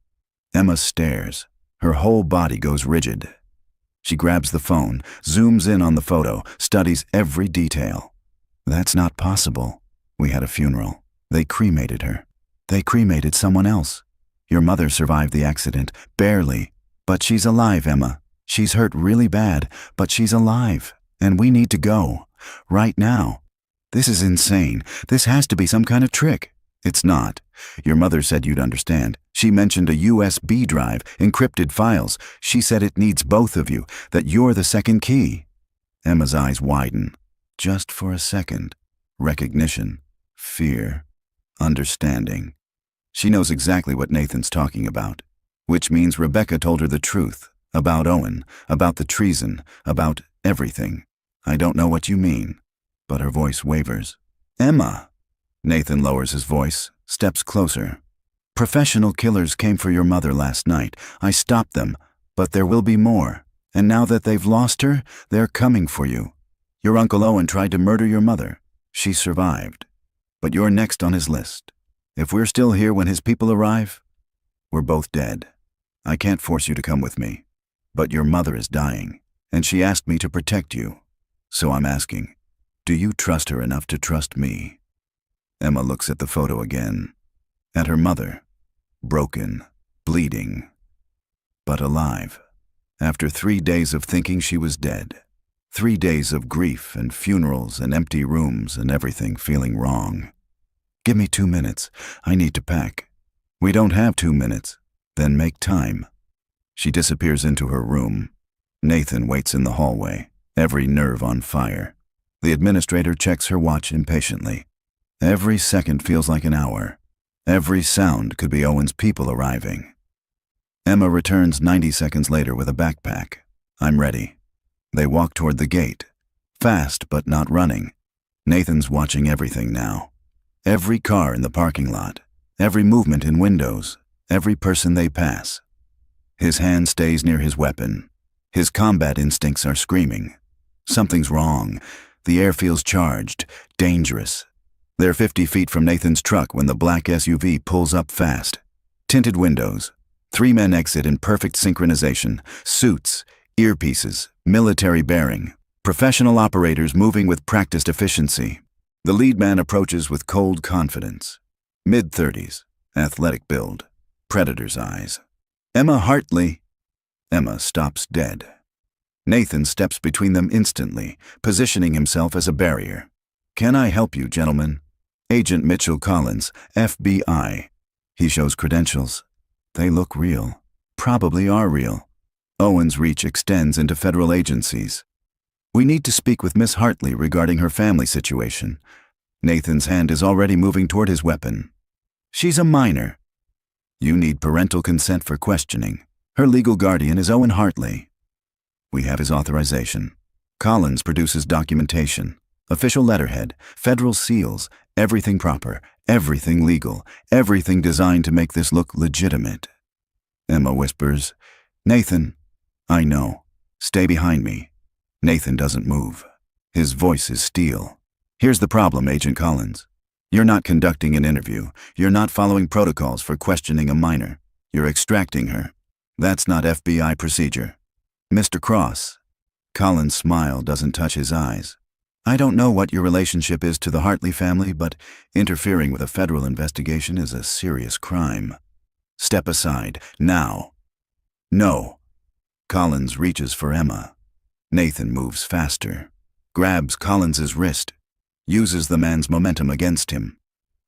Emma stares. Her whole body goes rigid. She grabs the phone, zooms in on the photo, studies every detail. "That's not possible. We had a funeral. They cremated her. They cremated someone else. Your mother survived the accident, barely. But she's alive, Emma. She's hurt really bad, but she's alive. And we need to go. Right now. This is insane. This has to be some kind of trick." "It's not. Your mother said you'd understand. She mentioned a USB drive, encrypted files. She said it needs both of you, that you're the second key." Emma's eyes widen. Just for a second. Recognition. Fear. understanding. She knows exactly what Nathan's talking about, which means Rebecca told her the truth about Owen, about the treason, about everything. I don't know what you mean, but her voice wavers. Emma. Nathan lowers his voice, steps closer. Professional killers came for your mother last night. I stopped them, but there will be more. And now that they've lost her, they're coming for you. Your Uncle Owen tried to murder your mother. She survived. But you're next on his list. If we're still here when his people arrive, we're both dead. I can't force you to come with me. But your mother is dying, and she asked me to protect you. So I'm asking, do you trust her enough to trust me? Emma looks at the photo again. At her mother. Broken, bleeding, but alive. After 3 days of thinking she was dead. 3 days of grief and funerals and empty rooms and everything feeling wrong. Give me 2 minutes. I need to pack. We don't have 2 minutes. Then make time. She disappears into her room. Nathan waits in the hallway, every nerve on fire. The administrator checks her watch impatiently. Every second feels like an hour. Every sound could be Owen's people arriving. Emma returns 90 seconds later with a backpack. I'm ready. They walk toward the gate. Fast, but not running. Nathan's watching everything now. Every car in the parking lot. Every movement in windows. Every person they pass. His hand stays near his weapon. His combat instincts are screaming. Something's wrong. The air feels charged, dangerous. They're 50 feet from Nathan's truck when the black SUV pulls up fast. Tinted windows. 3 men exit in perfect synchronization. Suits, earpieces, military bearing. Professional operators moving with practiced efficiency. The lead man approaches with cold confidence. Mid-30s, athletic build, predator's eyes. Emma Hartley. Emma stops dead. Nathan steps between them instantly, positioning himself as a barrier. Can I help you, gentlemen? Agent Mitchell Collins, FBI. He shows credentials. They look real. Probably are real. Owen's reach extends into federal agencies. We need to speak with Miss Hartley regarding her family situation. Nathan's hand is already moving toward his weapon. She's a minor. You need parental consent for questioning. Her legal guardian is Owen Hartley. We have his authorization. Collins produces documentation. Official letterhead, federal seals, everything proper, everything legal, everything designed to make this look legitimate. Emma whispers, Nathan, I know. Stay behind me. Nathan doesn't move. His voice is steel. Here's the problem, Agent Collins. You're not conducting an interview. You're not following protocols for questioning a minor. You're extracting her. That's not FBI procedure. Mr. Cross. Collins' smile doesn't touch his eyes. I don't know what your relationship is to the Hartley family, but interfering with a federal investigation is a serious crime. Step aside, now. No. Collins reaches for Emma. Nathan moves faster, grabs Collins's wrist, uses the man's momentum against him.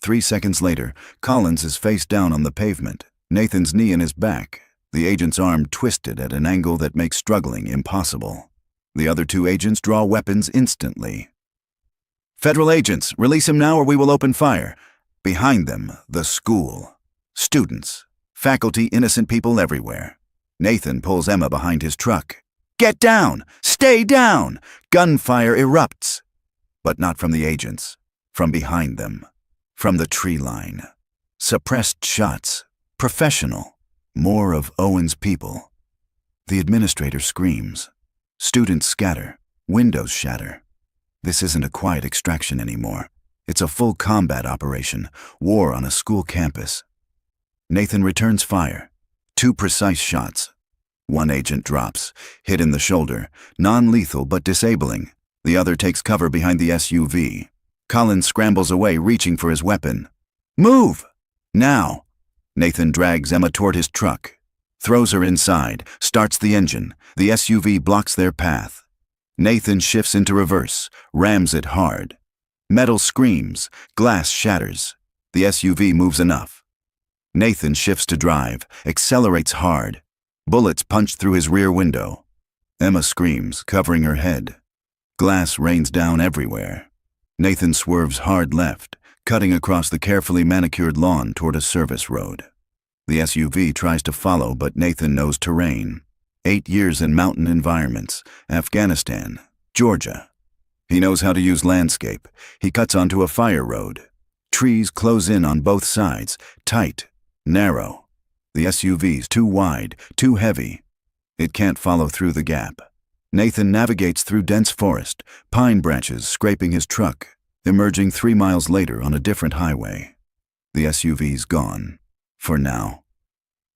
3 seconds later, Collins is face down on the pavement, Nathan's knee in his back, the agent's arm twisted at an angle that makes struggling impossible. The other 2 agents draw weapons instantly. Federal agents, release him now or we will open fire. Behind them, the school. Students. Faculty, innocent people everywhere. Nathan pulls Emma behind his truck. Get down! Stay down! Gunfire erupts. But not from the agents. From behind them. From the tree line. Suppressed shots. Professional. More of Owen's people. The administrator screams. Students scatter. Windows shatter. This isn't a quiet extraction anymore. It's a full combat operation. War on a school campus. Nathan returns fire. 2 precise shots. 1 agent drops, hit in the shoulder, non-lethal but disabling. The other takes cover behind the SUV. Collins scrambles away, reaching for his weapon. Move! Now! Nathan drags Emma toward his truck, throws her inside, starts the engine. The SUV blocks their path. Nathan shifts into reverse, rams it hard. Metal screams, glass shatters. The SUV moves enough. Nathan shifts to drive, accelerates hard. Bullets punch through his rear window. Emma screams, covering her head. Glass rains down everywhere. Nathan swerves hard left, cutting across the carefully manicured lawn toward a service road. The SUV tries to follow, but Nathan knows terrain. 8 years in mountain environments, Afghanistan, Georgia. He knows how to use landscape. He cuts onto a fire road. Trees close in on both sides, tight, narrow. The SUV's too wide, too heavy. It can't follow through the gap. Nathan navigates through dense forest, pine branches scraping his truck, emerging 3 miles later on a different highway. The SUV's gone. For now.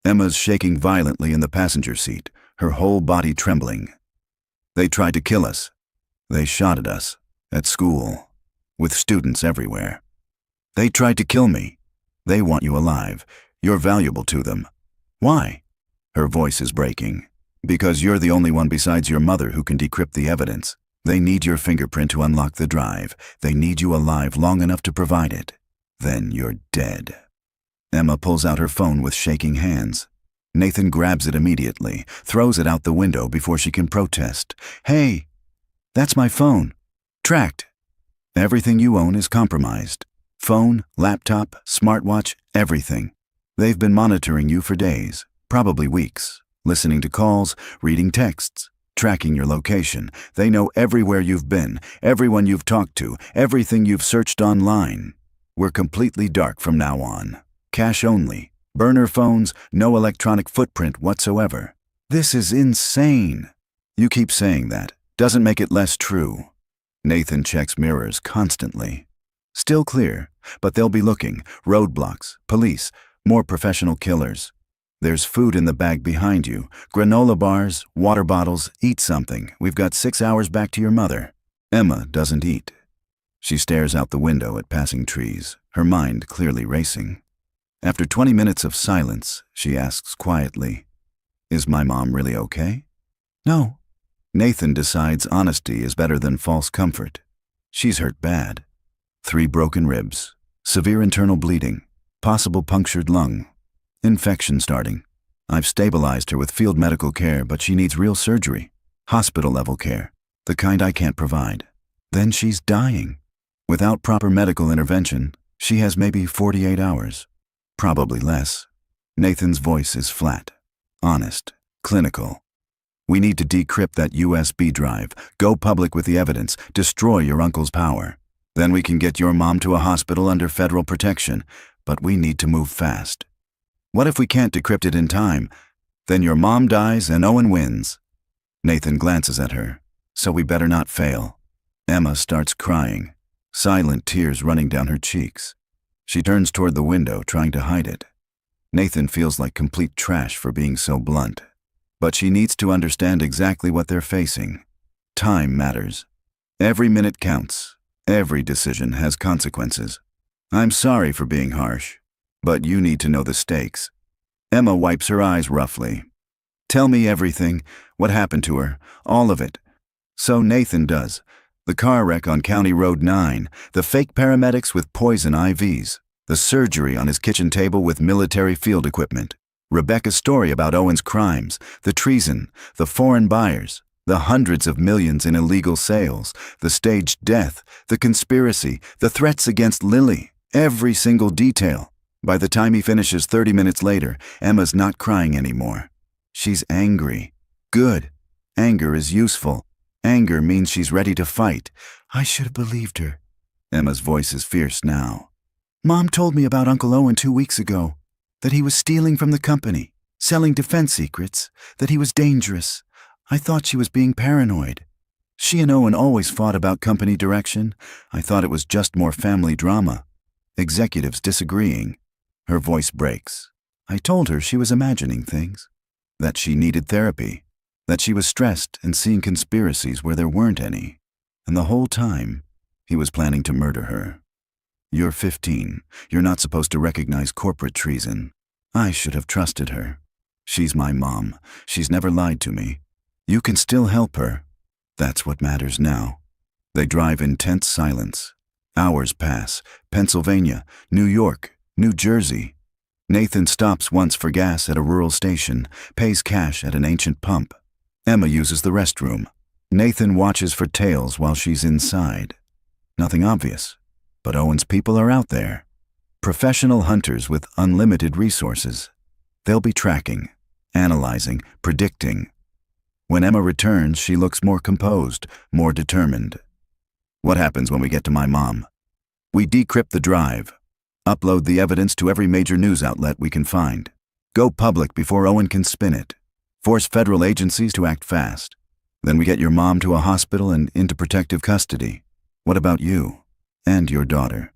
Emma's shaking violently in the passenger seat, her whole body trembling. They tried to kill us. They shot at us. At school. With students everywhere. They tried to kill me. They want you alive. You're valuable to them. Why? Her voice is breaking. Because you're the only one besides your mother who can decrypt the evidence. They need your fingerprint to unlock the drive. They need you alive long enough to provide it. Then you're dead. Emma pulls out her phone with shaking hands. Nathan grabs it immediately, throws it out the window before she can protest. Hey, that's my phone. Tracked. Everything you own is compromised. Phone, laptop, smartwatch, everything. They've been monitoring you for days, probably weeks, listening to calls, reading texts, tracking your location. They know everywhere you've been, everyone you've talked to, everything you've searched online. We're completely dark from now on. Cash only. Burner phones, no electronic footprint whatsoever. This is insane. You keep saying that. Doesn't make it less true. Nathan checks mirrors constantly. Still clear, but they'll be looking. Roadblocks, police, more professional killers. There's food in the bag behind you. Granola bars, water bottles, eat something. We've got 6 hours back to your mother. Emma doesn't eat. She stares out the window at passing trees, her mind clearly racing. After 20 minutes of silence, she asks quietly, "Is my mom really okay?" "No." Nathan decides honesty is better than false comfort. She's hurt bad. 3 broken ribs, severe internal bleeding, possible punctured lung, infection starting. I've stabilized her with field medical care, but she needs real surgery, hospital-level care, the kind I can't provide. Then she's dying. Without proper medical intervention, she has maybe 48 hours. Probably less. Nathan's voice is flat, honest, clinical. We need to decrypt that USB drive, go public with the evidence, destroy your uncle's power. Then we can get your mom to a hospital under federal protection, but we need to move fast. What if we can't decrypt it in time? Then your mom dies and Owen wins. Nathan glances at her, so we better not fail. Emma starts crying, silent tears running down her cheeks. She turns toward the window, trying to hide it. Nathan feels like complete trash for being so blunt. But she needs to understand exactly what they're facing. Time matters. Every minute counts. Every decision has consequences. I'm sorry for being harsh, but you need to know the stakes. Emma wipes her eyes roughly. Tell me everything, what happened to her, all of it. So Nathan does. The car wreck on County Road 9, the fake paramedics with poison IVs, the surgery on his kitchen table with military field equipment, Rebecca's story about Owen's crimes, the treason, the foreign buyers, the hundreds of millions in illegal sales, the staged death, the conspiracy, the threats against Lily, every single detail. By the time he finishes 30 minutes later, Emma's not crying anymore. She's angry. Good. Anger is useful. Anger means she's ready to fight. I should have believed her. Emma's voice is fierce now. Mom told me about Uncle Owen 2 weeks ago. That he was stealing from the company, selling defense secrets, that he was dangerous. I thought she was being paranoid. She and Owen always fought about company direction. I thought it was just more family drama. Executives disagreeing. Her voice breaks. I told her she was imagining things. That she needed therapy. That she was stressed and seeing conspiracies where there weren't any. And the whole time, he was planning to murder her. You're 15. You're not supposed to recognize corporate treason. I should have trusted her. She's my mom. She's never lied to me. You can still help her. That's what matters now. They drive in tense silence. Hours pass. Pennsylvania, New York, New Jersey. Nathan stops once for gas at a rural station, pays cash at an ancient pump. Emma uses the restroom. Nathan watches for tails while she's inside. Nothing obvious. But Owen's people are out there. Professional hunters with unlimited resources. They'll be tracking, analyzing, predicting. When Emma returns, she looks more composed, more determined. What happens when we get to my mom? We decrypt the drive. Upload the evidence to every major news outlet we can find. Go public before Owen can spin it. Force federal agencies to act fast. Then we get your mom to a hospital and into protective custody. What about you? And your daughter?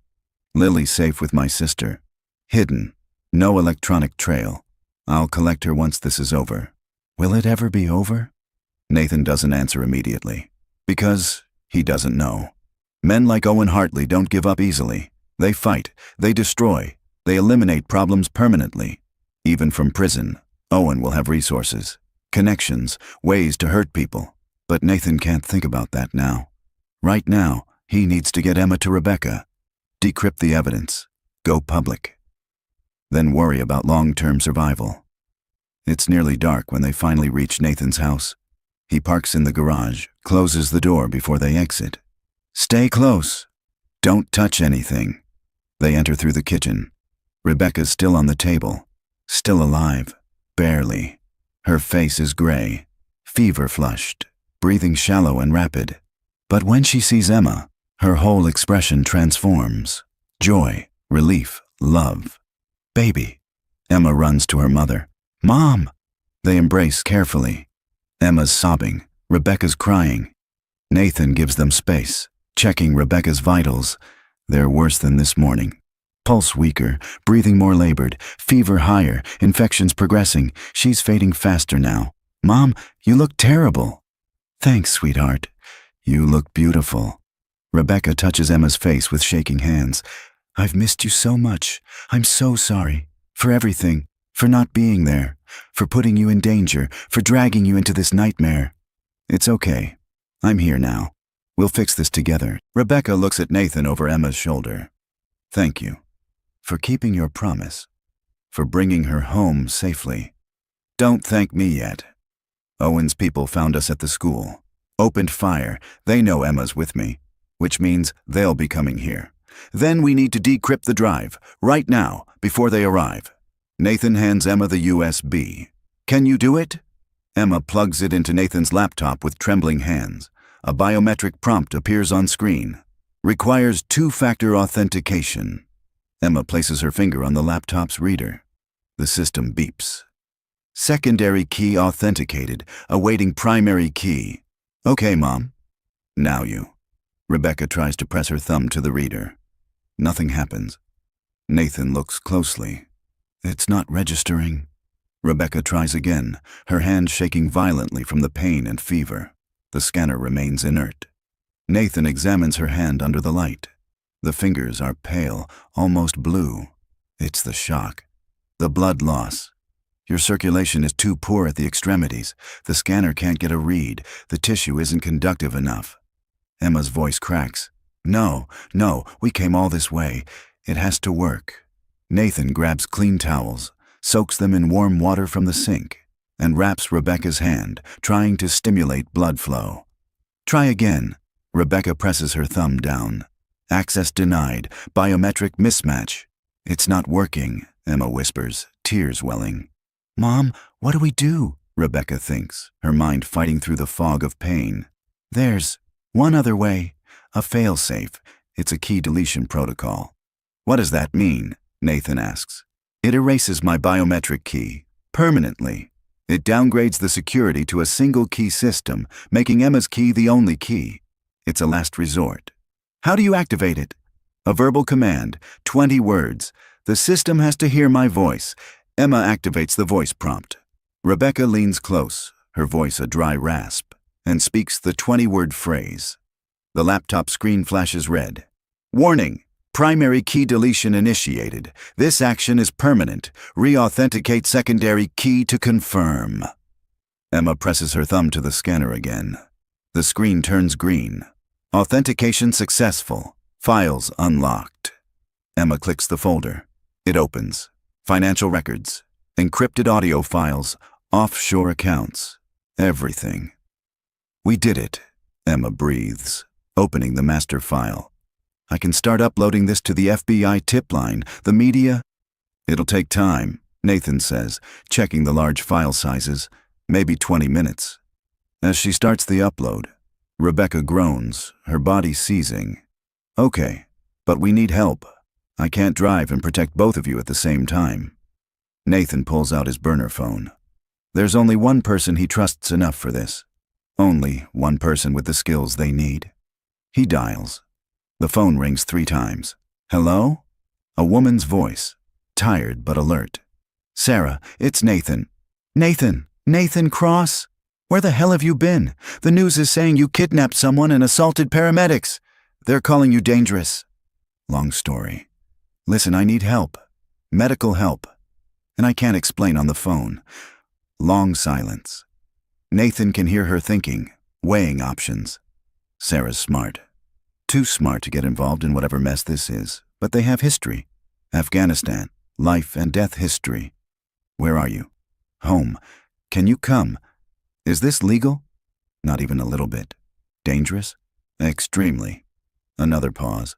Lily's safe with my sister. Hidden. No electronic trail. I'll collect her once this is over. Will it ever be over? Nathan doesn't answer immediately. Because he doesn't know. Men like Owen Hartley don't give up easily. They fight. They destroy. They eliminate problems permanently. Even from prison, Owen will have resources, connections, ways to hurt people. But Nathan can't think about that now. Right now, he needs to get Emma to Rebecca. Decrypt the evidence. Go public. Then worry about long-term survival. It's nearly dark when they finally reach Nathan's house. He parks in the garage, closes the door before they exit. Stay close. Don't touch anything. They enter through the kitchen. Rebecca's still on the table. Still alive. Barely. Her face is gray. Fever-flushed. Breathing shallow and rapid. But when she sees Emma, her whole expression transforms. Joy, relief, love. Baby. Emma runs to her mother. Mom! They embrace carefully. Emma's sobbing. Rebecca's crying. Nathan gives them space, checking Rebecca's vitals. They're worse than this morning. Pulse weaker, breathing more labored, fever higher, infections progressing. She's fading faster now. Mom, you look terrible. Thanks, sweetheart. You look beautiful. Rebecca touches Emma's face with shaking hands. I've missed you so much. I'm so sorry. For everything. For not being there. For putting you in danger. For dragging you into this nightmare. It's okay. I'm here now. We'll fix this together. Rebecca looks at Nathan over Emma's shoulder. Thank you. For keeping your promise. For bringing her home safely. Don't thank me yet. Owen's people found us at the school. Opened fire. They know Emma's with me. Which means they'll be coming here. Then we need to decrypt the drive. Right now, before they arrive. Nathan hands Emma the USB. Can you do it? Emma plugs it into Nathan's laptop with trembling hands. A biometric prompt appears on screen. Requires two-factor authentication. Emma places her finger on the laptop's reader. The system beeps. Secondary key authenticated, awaiting primary key. Okay, Mom. Now you. Rebecca tries to press her thumb to the reader. Nothing happens. Nathan looks closely. It's not registering. Rebecca tries again, her hand shaking violently from the pain and fever. The scanner remains inert. Nathan examines her hand under the light. The fingers are pale, almost blue. It's the shock. The blood loss. Your circulation is too poor at the extremities. The scanner can't get a read. The tissue isn't conductive enough. Emma's voice cracks. No, we came all this way. It has to work. Nathan grabs clean towels, soaks them in warm water from the sink, and wraps Rebecca's hand, trying to stimulate blood flow. Try again. Rebecca presses her thumb down. Access denied. Biometric mismatch. It's not working, Emma whispers, tears welling. Mom, what do we do? Rebecca thinks, her mind fighting through the fog of pain. There's one other way. A fail-safe. It's a key deletion protocol. What does that mean? Nathan asks. It erases my biometric key. Permanently. It downgrades the security to a single key system, making Emma's key the only key. It's a last resort. How do you activate it? A verbal command, 20 words. The system has to hear my voice. Emma activates the voice prompt. Rebecca leans close, her voice a dry rasp, and speaks the 20-word phrase. The laptop screen flashes red. Warning! Primary key deletion initiated. This action is permanent. Re-authenticate secondary key to confirm. Emma presses her thumb to the scanner again. The screen turns green. Authentication successful. Files unlocked. Emma clicks the folder. It opens. Financial records. Encrypted audio files. Offshore accounts. Everything. We did it, Emma breathes, opening the master file. I can start uploading this to the FBI tip line, the media. It'll take time, Nathan says, checking the large file sizes, maybe 20 minutes. As she starts the upload, Rebecca groans, her body seizing. Okay, but we need help. I can't drive and protect both of you at the same time. Nathan pulls out his burner phone. There's only one person he trusts enough for this. Only one person with the skills they need. He dials. The phone rings 3 times. Hello? A woman's voice, tired but alert. Sarah, it's Nathan. Nathan! Nathan Cross? Where the hell have you been? The news is saying you kidnapped someone and assaulted paramedics. They're calling you dangerous. Long story. Listen, I need help. Medical help. And I can't explain on the phone. Long silence. Nathan can hear her thinking, weighing options. Sarah's smart. Too smart to get involved in whatever mess this is, but they have history. Afghanistan, life and death history. Where are you? Home. Can you come? Is this legal? Not even a little bit. Dangerous? Extremely. Another pause.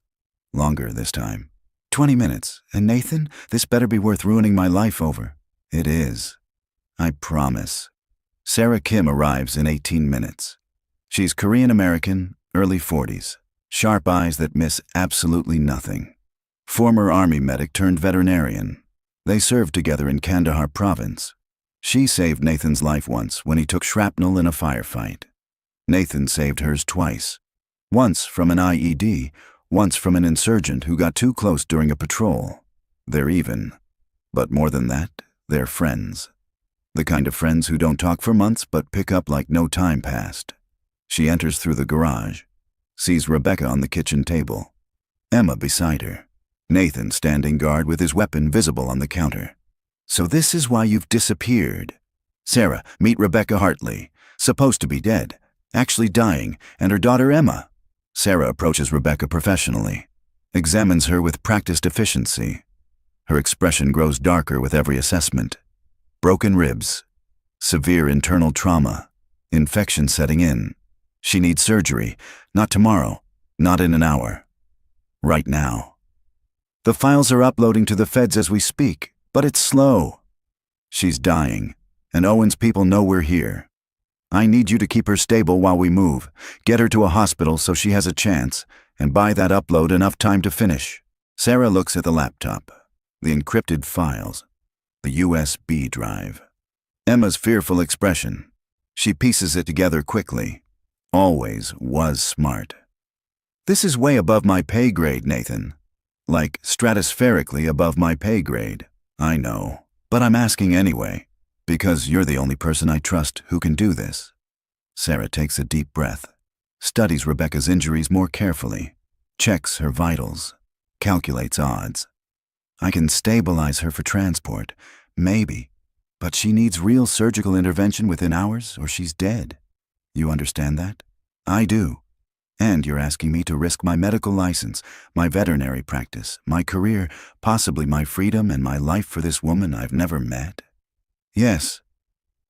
Longer this time. 20 minutes. And Nathan, this better be worth ruining my life over. It is. I promise. Sarah Kim arrives in 18 minutes. She's Korean-American, early 40s. Sharp eyes that miss absolutely nothing. Former army medic turned veterinarian. They served together in Kandahar province. She saved Nathan's life once when he took shrapnel in a firefight. Nathan saved hers twice. Once from an IED, once from an insurgent who got too close during a patrol. They're even. But more than that, they're friends. The kind of friends who don't talk for months but pick up like no time passed. She enters through the garage, sees Rebecca on the kitchen table, Emma beside her, Nathan standing guard with his weapon visible on the counter. So this is why you've disappeared. Sarah, meet Rebecca Hartley, supposed to be dead, actually dying, and her daughter Emma. Sarah approaches Rebecca professionally, examines her with practiced efficiency. Her expression grows darker with every assessment. Broken ribs, severe internal trauma, infection setting in. She needs surgery, not tomorrow, not in an hour. Right now. The files are uploading to the feds as we speak, but it's slow. She's dying, and Owen's people know we're here. I need you to keep her stable while we move, get her to a hospital so she has a chance, and buy that upload enough time to finish. Sarah looks at the laptop, the encrypted files, the USB drive. Emma's fearful expression. She pieces it together quickly. Always was smart. This is way above my pay grade, Nathan. Like stratospherically above my pay grade. I know, but I'm asking anyway, because you're the only person I trust who can do this. Sarah takes a deep breath, studies Rebecca's injuries more carefully, checks her vitals, calculates odds. I can stabilize her for transport, maybe, but she needs real surgical intervention within hours or she's dead. You understand that? I do. And you're asking me to risk my medical license, my veterinary practice, my career, possibly my freedom and my life for this woman I've never met? Yes.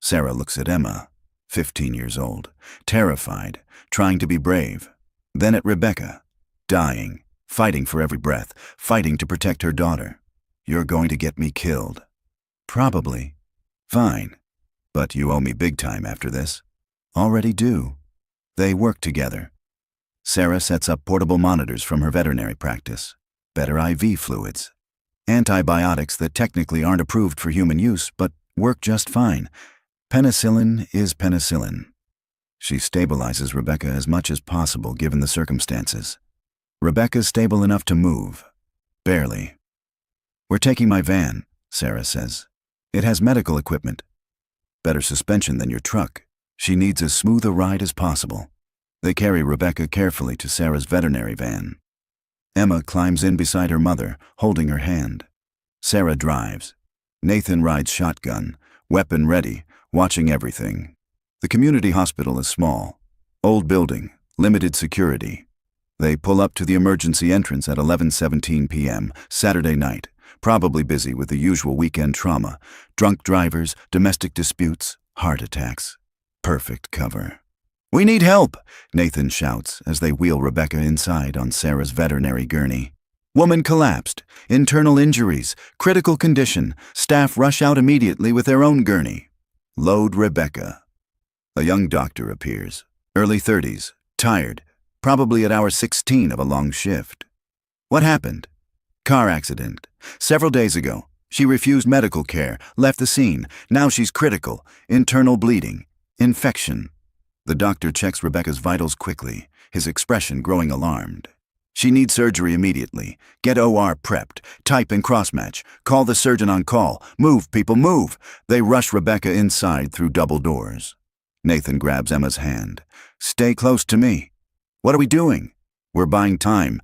Sarah looks at Emma, 15 years old, terrified, trying to be brave. Then at Rebecca, dying, fighting for every breath, fighting to protect her daughter. You're going to get me killed. Probably. Fine. But you owe me big time after this. Already do. They work together. Sarah sets up portable monitors from her veterinary practice, better IV fluids, antibiotics that technically aren't approved for human use but work just fine. Penicillin is penicillin. She stabilizes Rebecca as much as possible given the circumstances. Rebecca's stable enough to move. Barely. We're taking my van, Sarah says. It has medical equipment. Better suspension than your truck. She needs as smooth a ride as possible. They carry Rebecca carefully to Sarah's veterinary van. Emma climbs in beside her mother, holding her hand. Sarah drives. Nathan rides shotgun, weapon ready, watching everything. The community hospital is small. Old building, limited security. They pull up to the emergency entrance at 11:17 p.m., Saturday night, probably busy with the usual weekend trauma, drunk drivers, domestic disputes, heart attacks. Perfect cover. "We need help," Nathan shouts as they wheel Rebecca inside on Sarah's veterinary gurney. Woman collapsed, internal injuries, critical condition. Staff rush out immediately with their own gurney. Load Rebecca. A young doctor appears, early 30s, tired, probably at hour 16 of a long shift. What happened? Car accident. Several days ago. She refused medical care, left the scene. Now she's critical. Internal bleeding. Infection. The doctor checks Rebecca's vitals quickly, his expression growing alarmed. She needs surgery immediately. Get OR prepped. Type and cross-match. Call the surgeon on call. Move, people, move. They rush Rebecca inside through double doors. Nathan grabs Emma's hand. Stay close to me. What are we doing? We're buying time.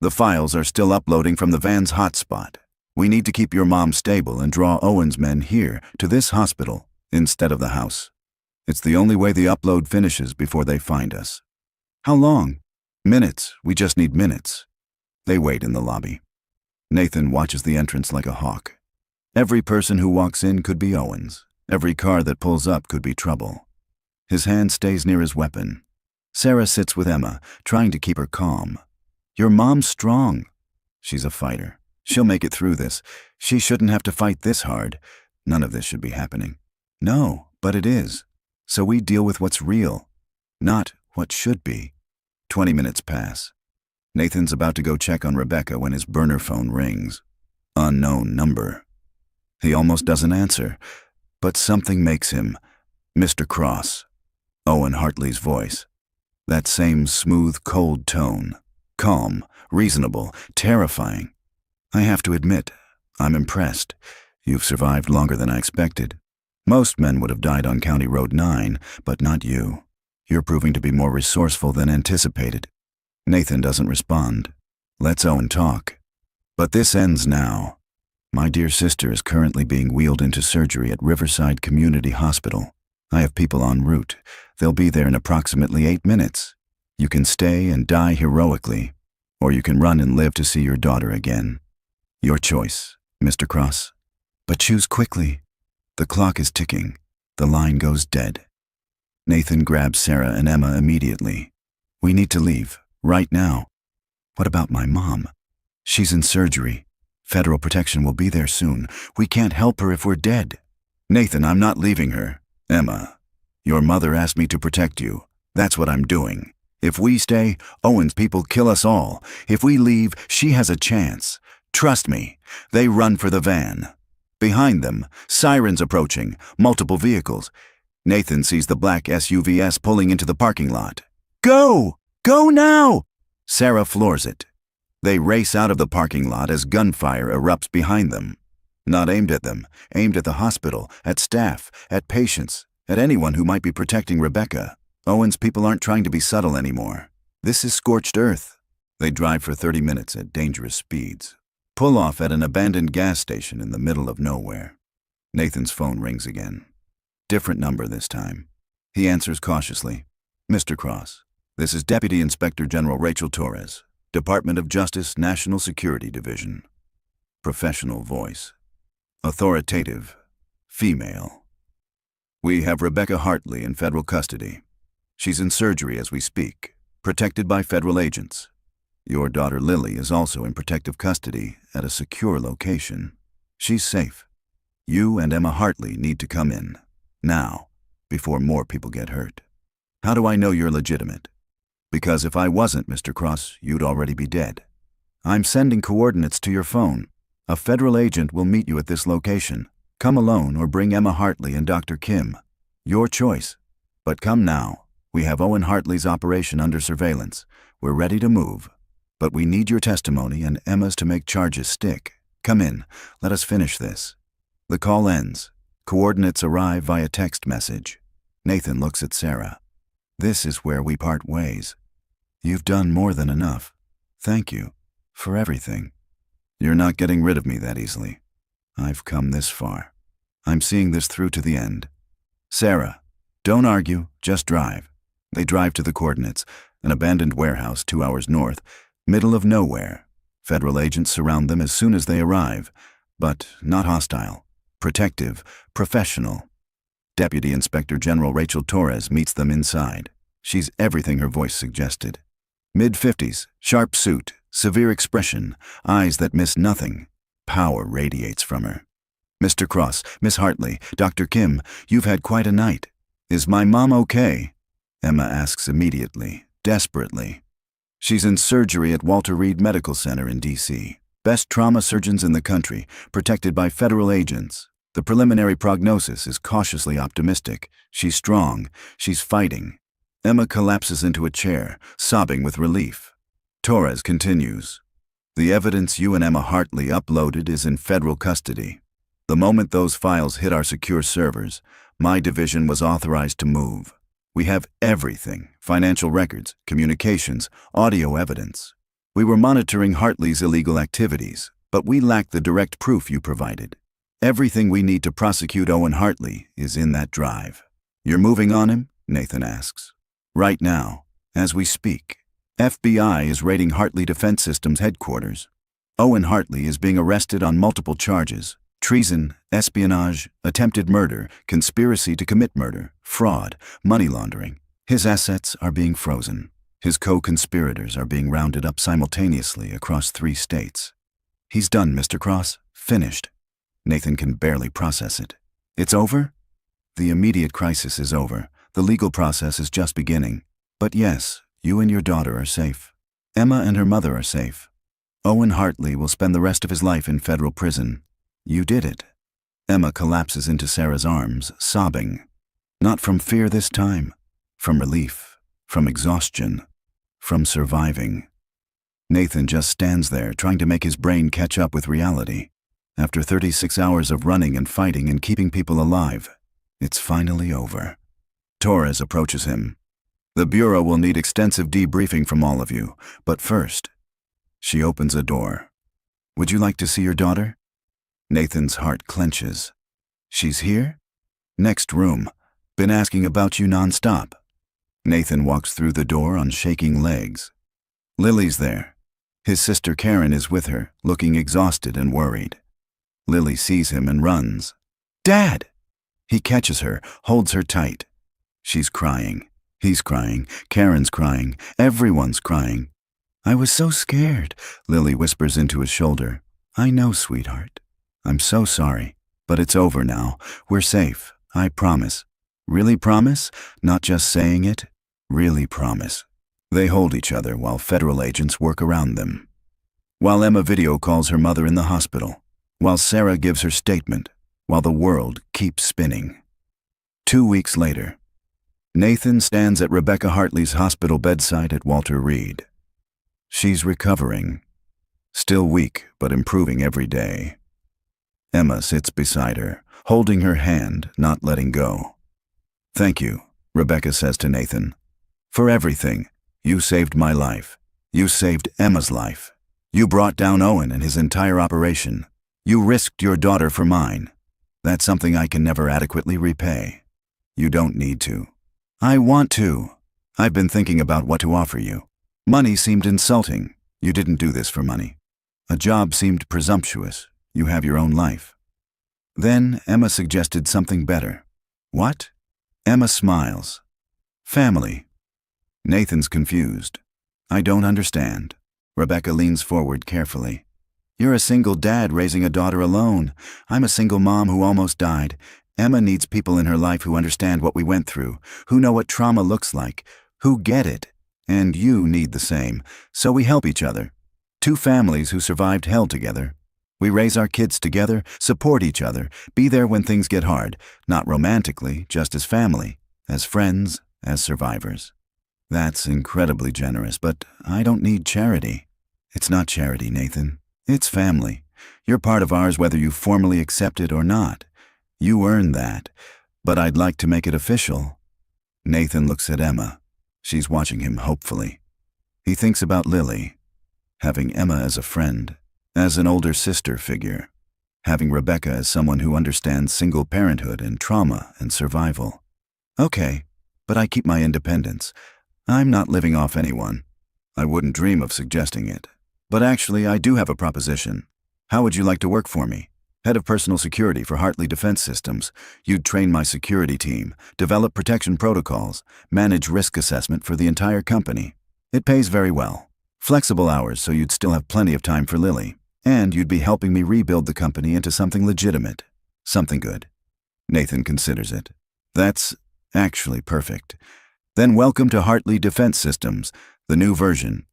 The files are still uploading from the van's hotspot. We need to keep your mom stable and draw Owen's men here to this hospital instead of the house. It's the only way the upload finishes before they find us. How long? Minutes. We just need minutes. They wait in the lobby. Nathan watches the entrance like a hawk. Every person who walks in could be Owen's. Every car that pulls up could be trouble. His hand stays near his weapon. Sarah sits with Emma, trying to keep her calm. Your mom's strong. She's a fighter. She'll make it through this. She shouldn't have to fight this hard. None of this should be happening. No, but it is. So we deal with what's real, not what should be. 20 minutes pass. Nathan's about to go check on Rebecca when his burner phone rings. Unknown number. He almost doesn't answer, but something makes him. Mr. Cross. Owen Hartley's voice. That same smooth, cold tone. Calm, reasonable, terrifying. I have to admit, I'm impressed. You've survived longer than I expected. Most men would have died on County Road 9, but not you. You're proving to be more resourceful than anticipated. Nathan doesn't respond. Lets Owen talk. But this ends now. My dear sister is currently being wheeled into surgery at Riverside Community Hospital. I have people en route. They'll be there in approximately 8 minutes. You can stay and die heroically, or you can run and live to see your daughter again. Your choice, Mr. Cross. But choose quickly. The clock is ticking. The line goes dead. Nathan grabs Sarah and Emma immediately. We need to leave, right now. What about my mom? She's in surgery. Federal protection will be there soon. We can't help her if we're dead. Nathan, I'm not leaving her. Emma, your mother asked me to protect you. That's what I'm doing. If we stay, Owen's people kill us all. If we leave, she has a chance. Trust me. They run for the van. Behind them, sirens approaching, multiple vehicles. Nathan sees the black SUVs pulling into the parking lot. Go! Go now! Sarah floors it. They race out of the parking lot as gunfire erupts behind them. Not aimed at them, aimed at the hospital, at staff, at patients, at anyone who might be protecting Rebecca. Owen's people aren't trying to be subtle anymore. This is scorched earth. They drive for 30 minutes at dangerous speeds. Pull off at an abandoned gas station in the middle of nowhere. Nathan's phone rings again. Different number this time. He answers cautiously. Mr. Cross, this is Deputy Inspector General Rachel Torres, Department of Justice, National Security Division. Professional voice. Authoritative. Female. We have Rebecca Hartley in federal custody. She's in surgery as we speak, protected by federal agents. Your daughter Lily is also in protective custody at a secure location. She's safe. You and Emma Hartley need to come in. Now, before more people get hurt. How do I know you're legitimate? Because if I wasn't, Mr. Cross, you'd already be dead. I'm sending coordinates to your phone. A federal agent will meet you at this location. Come alone or bring Emma Hartley and Dr. Kim. Your choice. But come now. We have Owen Hartley's operation under surveillance. We're ready to move. But we need your testimony and Emma's to make charges stick. Come in. Let us finish this. The call ends. Coordinates arrive via text message. Nathan looks at Sarah. This is where we part ways. You've done more than enough. Thank you for everything. You're not getting rid of me that easily. I've come this far. I'm seeing this through to the end. Sarah, don't argue, just drive. They drive to the coordinates, an abandoned warehouse 2 hours north, middle of nowhere. Federal agents surround them as soon as they arrive, but not hostile, protective, professional. Deputy Inspector General Rachel Torres meets them inside. She's everything her voice suggested. Mid-50s, sharp suit, severe expression, eyes that miss nothing. Power radiates from her. Mr. Cross, Miss Hartley, Dr. Kim, you've had quite a night. Is my mom okay? Emma asks immediately, desperately. She's in surgery at Walter Reed Medical Center in D.C. Best trauma surgeons in the country, protected by federal agents. The preliminary prognosis is cautiously optimistic. She's strong. She's fighting. Emma collapses into a chair, sobbing with relief. Torres continues. The evidence you and Emma Hartley uploaded is in federal custody. The moment those files hit our secure servers, my division was authorized to move. We have everything: financial records, communications, audio evidence. We were monitoring Hartley's illegal activities, but we lack the direct proof you provided. Everything we need to prosecute Owen Hartley is in that drive. You're moving on him? Nathan asks. Right now, as we speak. FBI is raiding Hartley Defense Systems headquarters. Owen Hartley is being arrested on multiple charges: treason, espionage, attempted murder, conspiracy to commit murder, fraud, money laundering. His assets are being frozen. His co-conspirators are being rounded up simultaneously across 3 states. He's done, Mr. Cross. Finished. Nathan can barely process it. It's over? The immediate crisis is over. The legal process is just beginning. But yes, you and your daughter are safe. Emma and her mother are safe. Owen Hartley will spend the rest of his life in federal prison. You did it. Emma collapses into Sarah's arms, sobbing. Not from fear this time. From relief. From exhaustion. From surviving. Nathan just stands there, trying to make his brain catch up with reality. After 36 hours of running and fighting and keeping people alive, it's finally over. Torres approaches him. The Bureau will need extensive debriefing from all of you, but first, she opens a door. Would you like to see your daughter? Nathan's heart clenches. She's here? Next room. Been asking about you nonstop. Nathan walks through the door on shaking legs. Lily's there. His sister Karen is with her, looking exhausted and worried. Lily sees him and runs. Dad! He catches her, holds her tight. She's crying. He's crying. Karen's crying. Everyone's crying. I was so scared, Lily whispers into his shoulder. I know, sweetheart. I'm so sorry. But it's over now. We're safe. I promise. Really promise? Not just saying it. Really promise. They hold each other while federal agents work around them. While Emma video calls her mother in the hospital. While Sarah gives her statement. While the world keeps spinning. 2 weeks later. Nathan stands at Rebecca Hartley's hospital bedside at Walter Reed. She's recovering. Still weak, but improving every day. Emma sits beside her, holding her hand, not letting go. Thank you, Rebecca says to Nathan. For everything. You saved my life. You saved Emma's life. You brought down Owen and his entire operation. You risked your daughter for mine. That's something I can never adequately repay. You don't need to. I want to. I've been thinking about what to offer you. Money seemed insulting. You didn't do this for money. A job seemed presumptuous. You have your own life. Then Emma suggested something better. What? Emma smiles. Family. Nathan's confused. I don't understand. Rebecca leans forward carefully. You're a single dad raising a daughter alone. I'm a single mom who almost died. Emma needs people in her life who understand what we went through, who know what trauma looks like, who get it. And you need the same, so we help each other. 2 families who survived hell together. We raise our kids together, support each other, be there when things get hard, not romantically, just as family, as friends, as survivors. That's incredibly generous, but I don't need charity. It's not charity, Nathan. It's family. You're part of ours whether you formally accept it or not. You earned that, but I'd like to make it official. Nathan looks at Emma. She's watching him hopefully. He thinks about Lily, having Emma as a friend, as an older sister figure, having Rebecca as someone who understands single parenthood and trauma and survival. Okay, but I keep my independence. I'm not living off anyone. I wouldn't dream of suggesting it. But actually, I do have a proposition. How would you like to work for me? Head of personal security for Hartley Defense Systems. You'd train my security team, develop protection protocols, manage risk assessment for the entire company. It pays very well. Flexible hours so you'd still have plenty of time for Lily. And you'd be helping me rebuild the company into something legitimate. Something good. Nathan considers it. That's actually perfect. Then welcome to Hartley Defense Systems, the new version.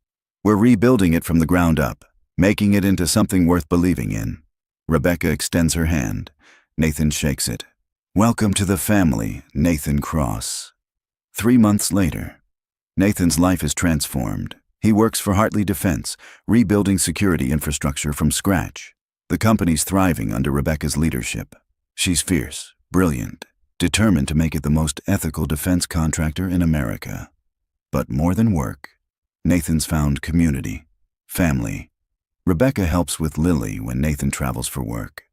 We're rebuilding it from the ground up, making it into something worth believing in. Rebecca extends her hand. Nathan shakes it. Welcome to the family, Nathan Cross. 3 months later. Nathan's life is transformed. He works for Hartley Defense, rebuilding security infrastructure from scratch. The company's thriving under Rebecca's leadership. She's fierce, brilliant, determined to make it the most ethical defense contractor in America. But more than work, Nathan's found community, family. Rebecca helps with Lily when Nathan travels for work.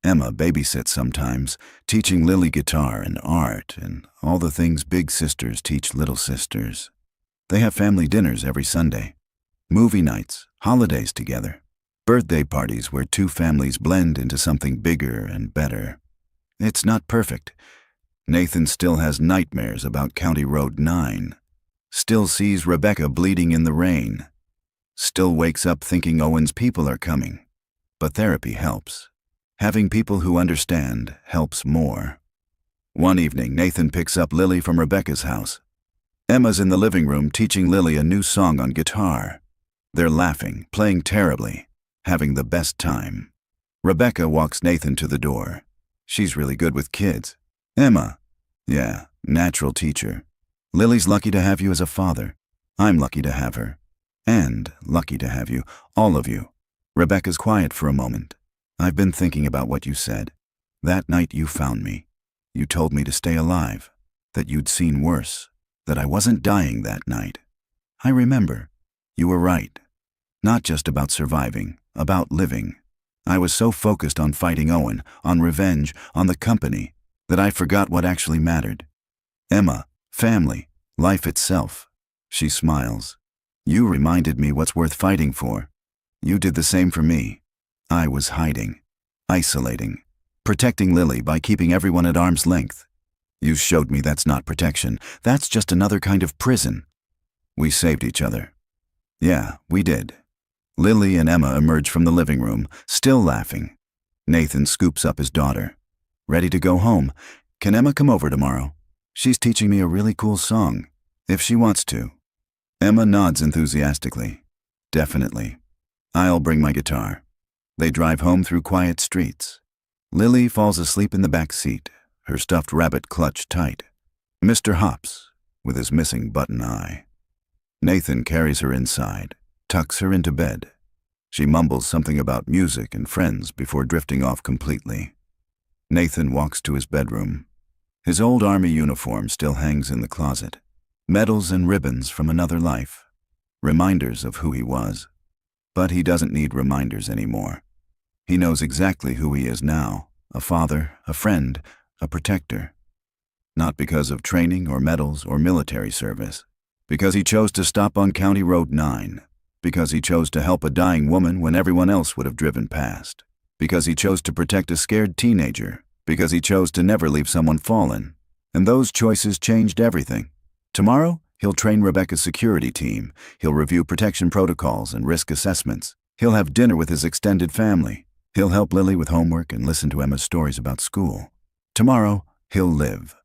Emma babysits sometimes, teaching Lily guitar and art and all the things big sisters teach little sisters. They have family dinners every Sunday, movie nights, holidays together, birthday parties where two families blend into something bigger and better. It's not perfect. Nathan still has nightmares about County Road 9, still sees Rebecca bleeding in the rain, still wakes up thinking Owen's people are coming. But therapy helps. Having people who understand helps more. One evening, Nathan picks up Lily from Rebecca's house. Emma's in the living room teaching Lily a new song on guitar. They're laughing, playing terribly, having the best time. Rebecca walks Nathan to the door. She's really good with kids. Emma, yeah, natural teacher. Lily's lucky to have you as a father. I'm lucky to have her. And lucky to have you, all of you. Rebecca's quiet for a moment. I've been thinking about what you said. That night you found me. You told me to stay alive, that you'd seen worse. That I wasn't dying that night. I remember. You were right. Not just about surviving, about living. I was so focused on fighting Owen, on revenge, on the company, that I forgot what actually mattered. Emma, family, life itself. She smiles. You reminded me what's worth fighting for. You did the same for me. I was hiding, isolating, protecting Lily by keeping everyone at arm's length. You showed me that's not protection. That's just another kind of prison. We saved each other. Yeah, we did. Lily and Emma emerge from the living room, still laughing. Nathan scoops up his daughter. Ready to go home. Can Emma come over tomorrow? She's teaching me a really cool song, if she wants to. Emma nods enthusiastically. Definitely. I'll bring my guitar. They drive home through quiet streets. Lily falls asleep in the back seat, her stuffed rabbit clutched tight. Mr. Hops, with his missing button eye. Nathan carries her inside, tucks her into bed. She mumbles something about music and friends before drifting off completely. Nathan walks to his bedroom. His old army uniform still hangs in the closet. Medals and ribbons from another life. Reminders of who he was. But he doesn't need reminders anymore. He knows exactly who he is now. A father, a friend, a protector. Not because of training or medals or military service. Because he chose to stop on County Road 9. Because he chose to help a dying woman when everyone else would have driven past. Because he chose to protect a scared teenager. Because he chose to never leave someone fallen. And those choices changed everything. Tomorrow, he'll train Rebecca's security team. He'll review protection protocols and risk assessments. He'll have dinner with his extended family. He'll help Lily with homework and listen to Emma's stories about school. Tomorrow, he'll live.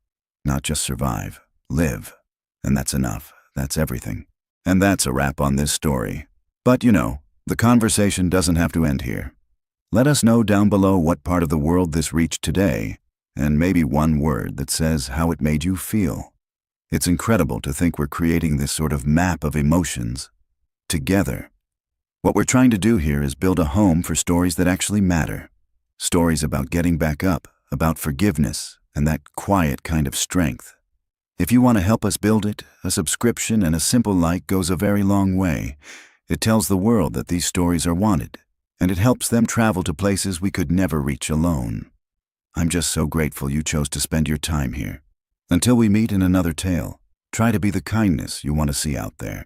Not just survive, live. And that's enough. That's everything. And that's a wrap on this story. But you know, the conversation doesn't have to end here. Let us know down below what part of the world this reached today, and maybe one word that says how it made you feel. It's incredible to think we're creating this sort of map of emotions together. What we're trying to do here is build a home for stories that actually matter. Stories about getting back up, about forgiveness, and that quiet kind of strength. If you want to help us build it, a subscription and a simple like goes a very long way. It tells the world that these stories are wanted, and it helps them travel to places we could never reach alone. I'm just so grateful you chose to spend your time here. Until we meet in another tale, try to be the kindness you want to see out there.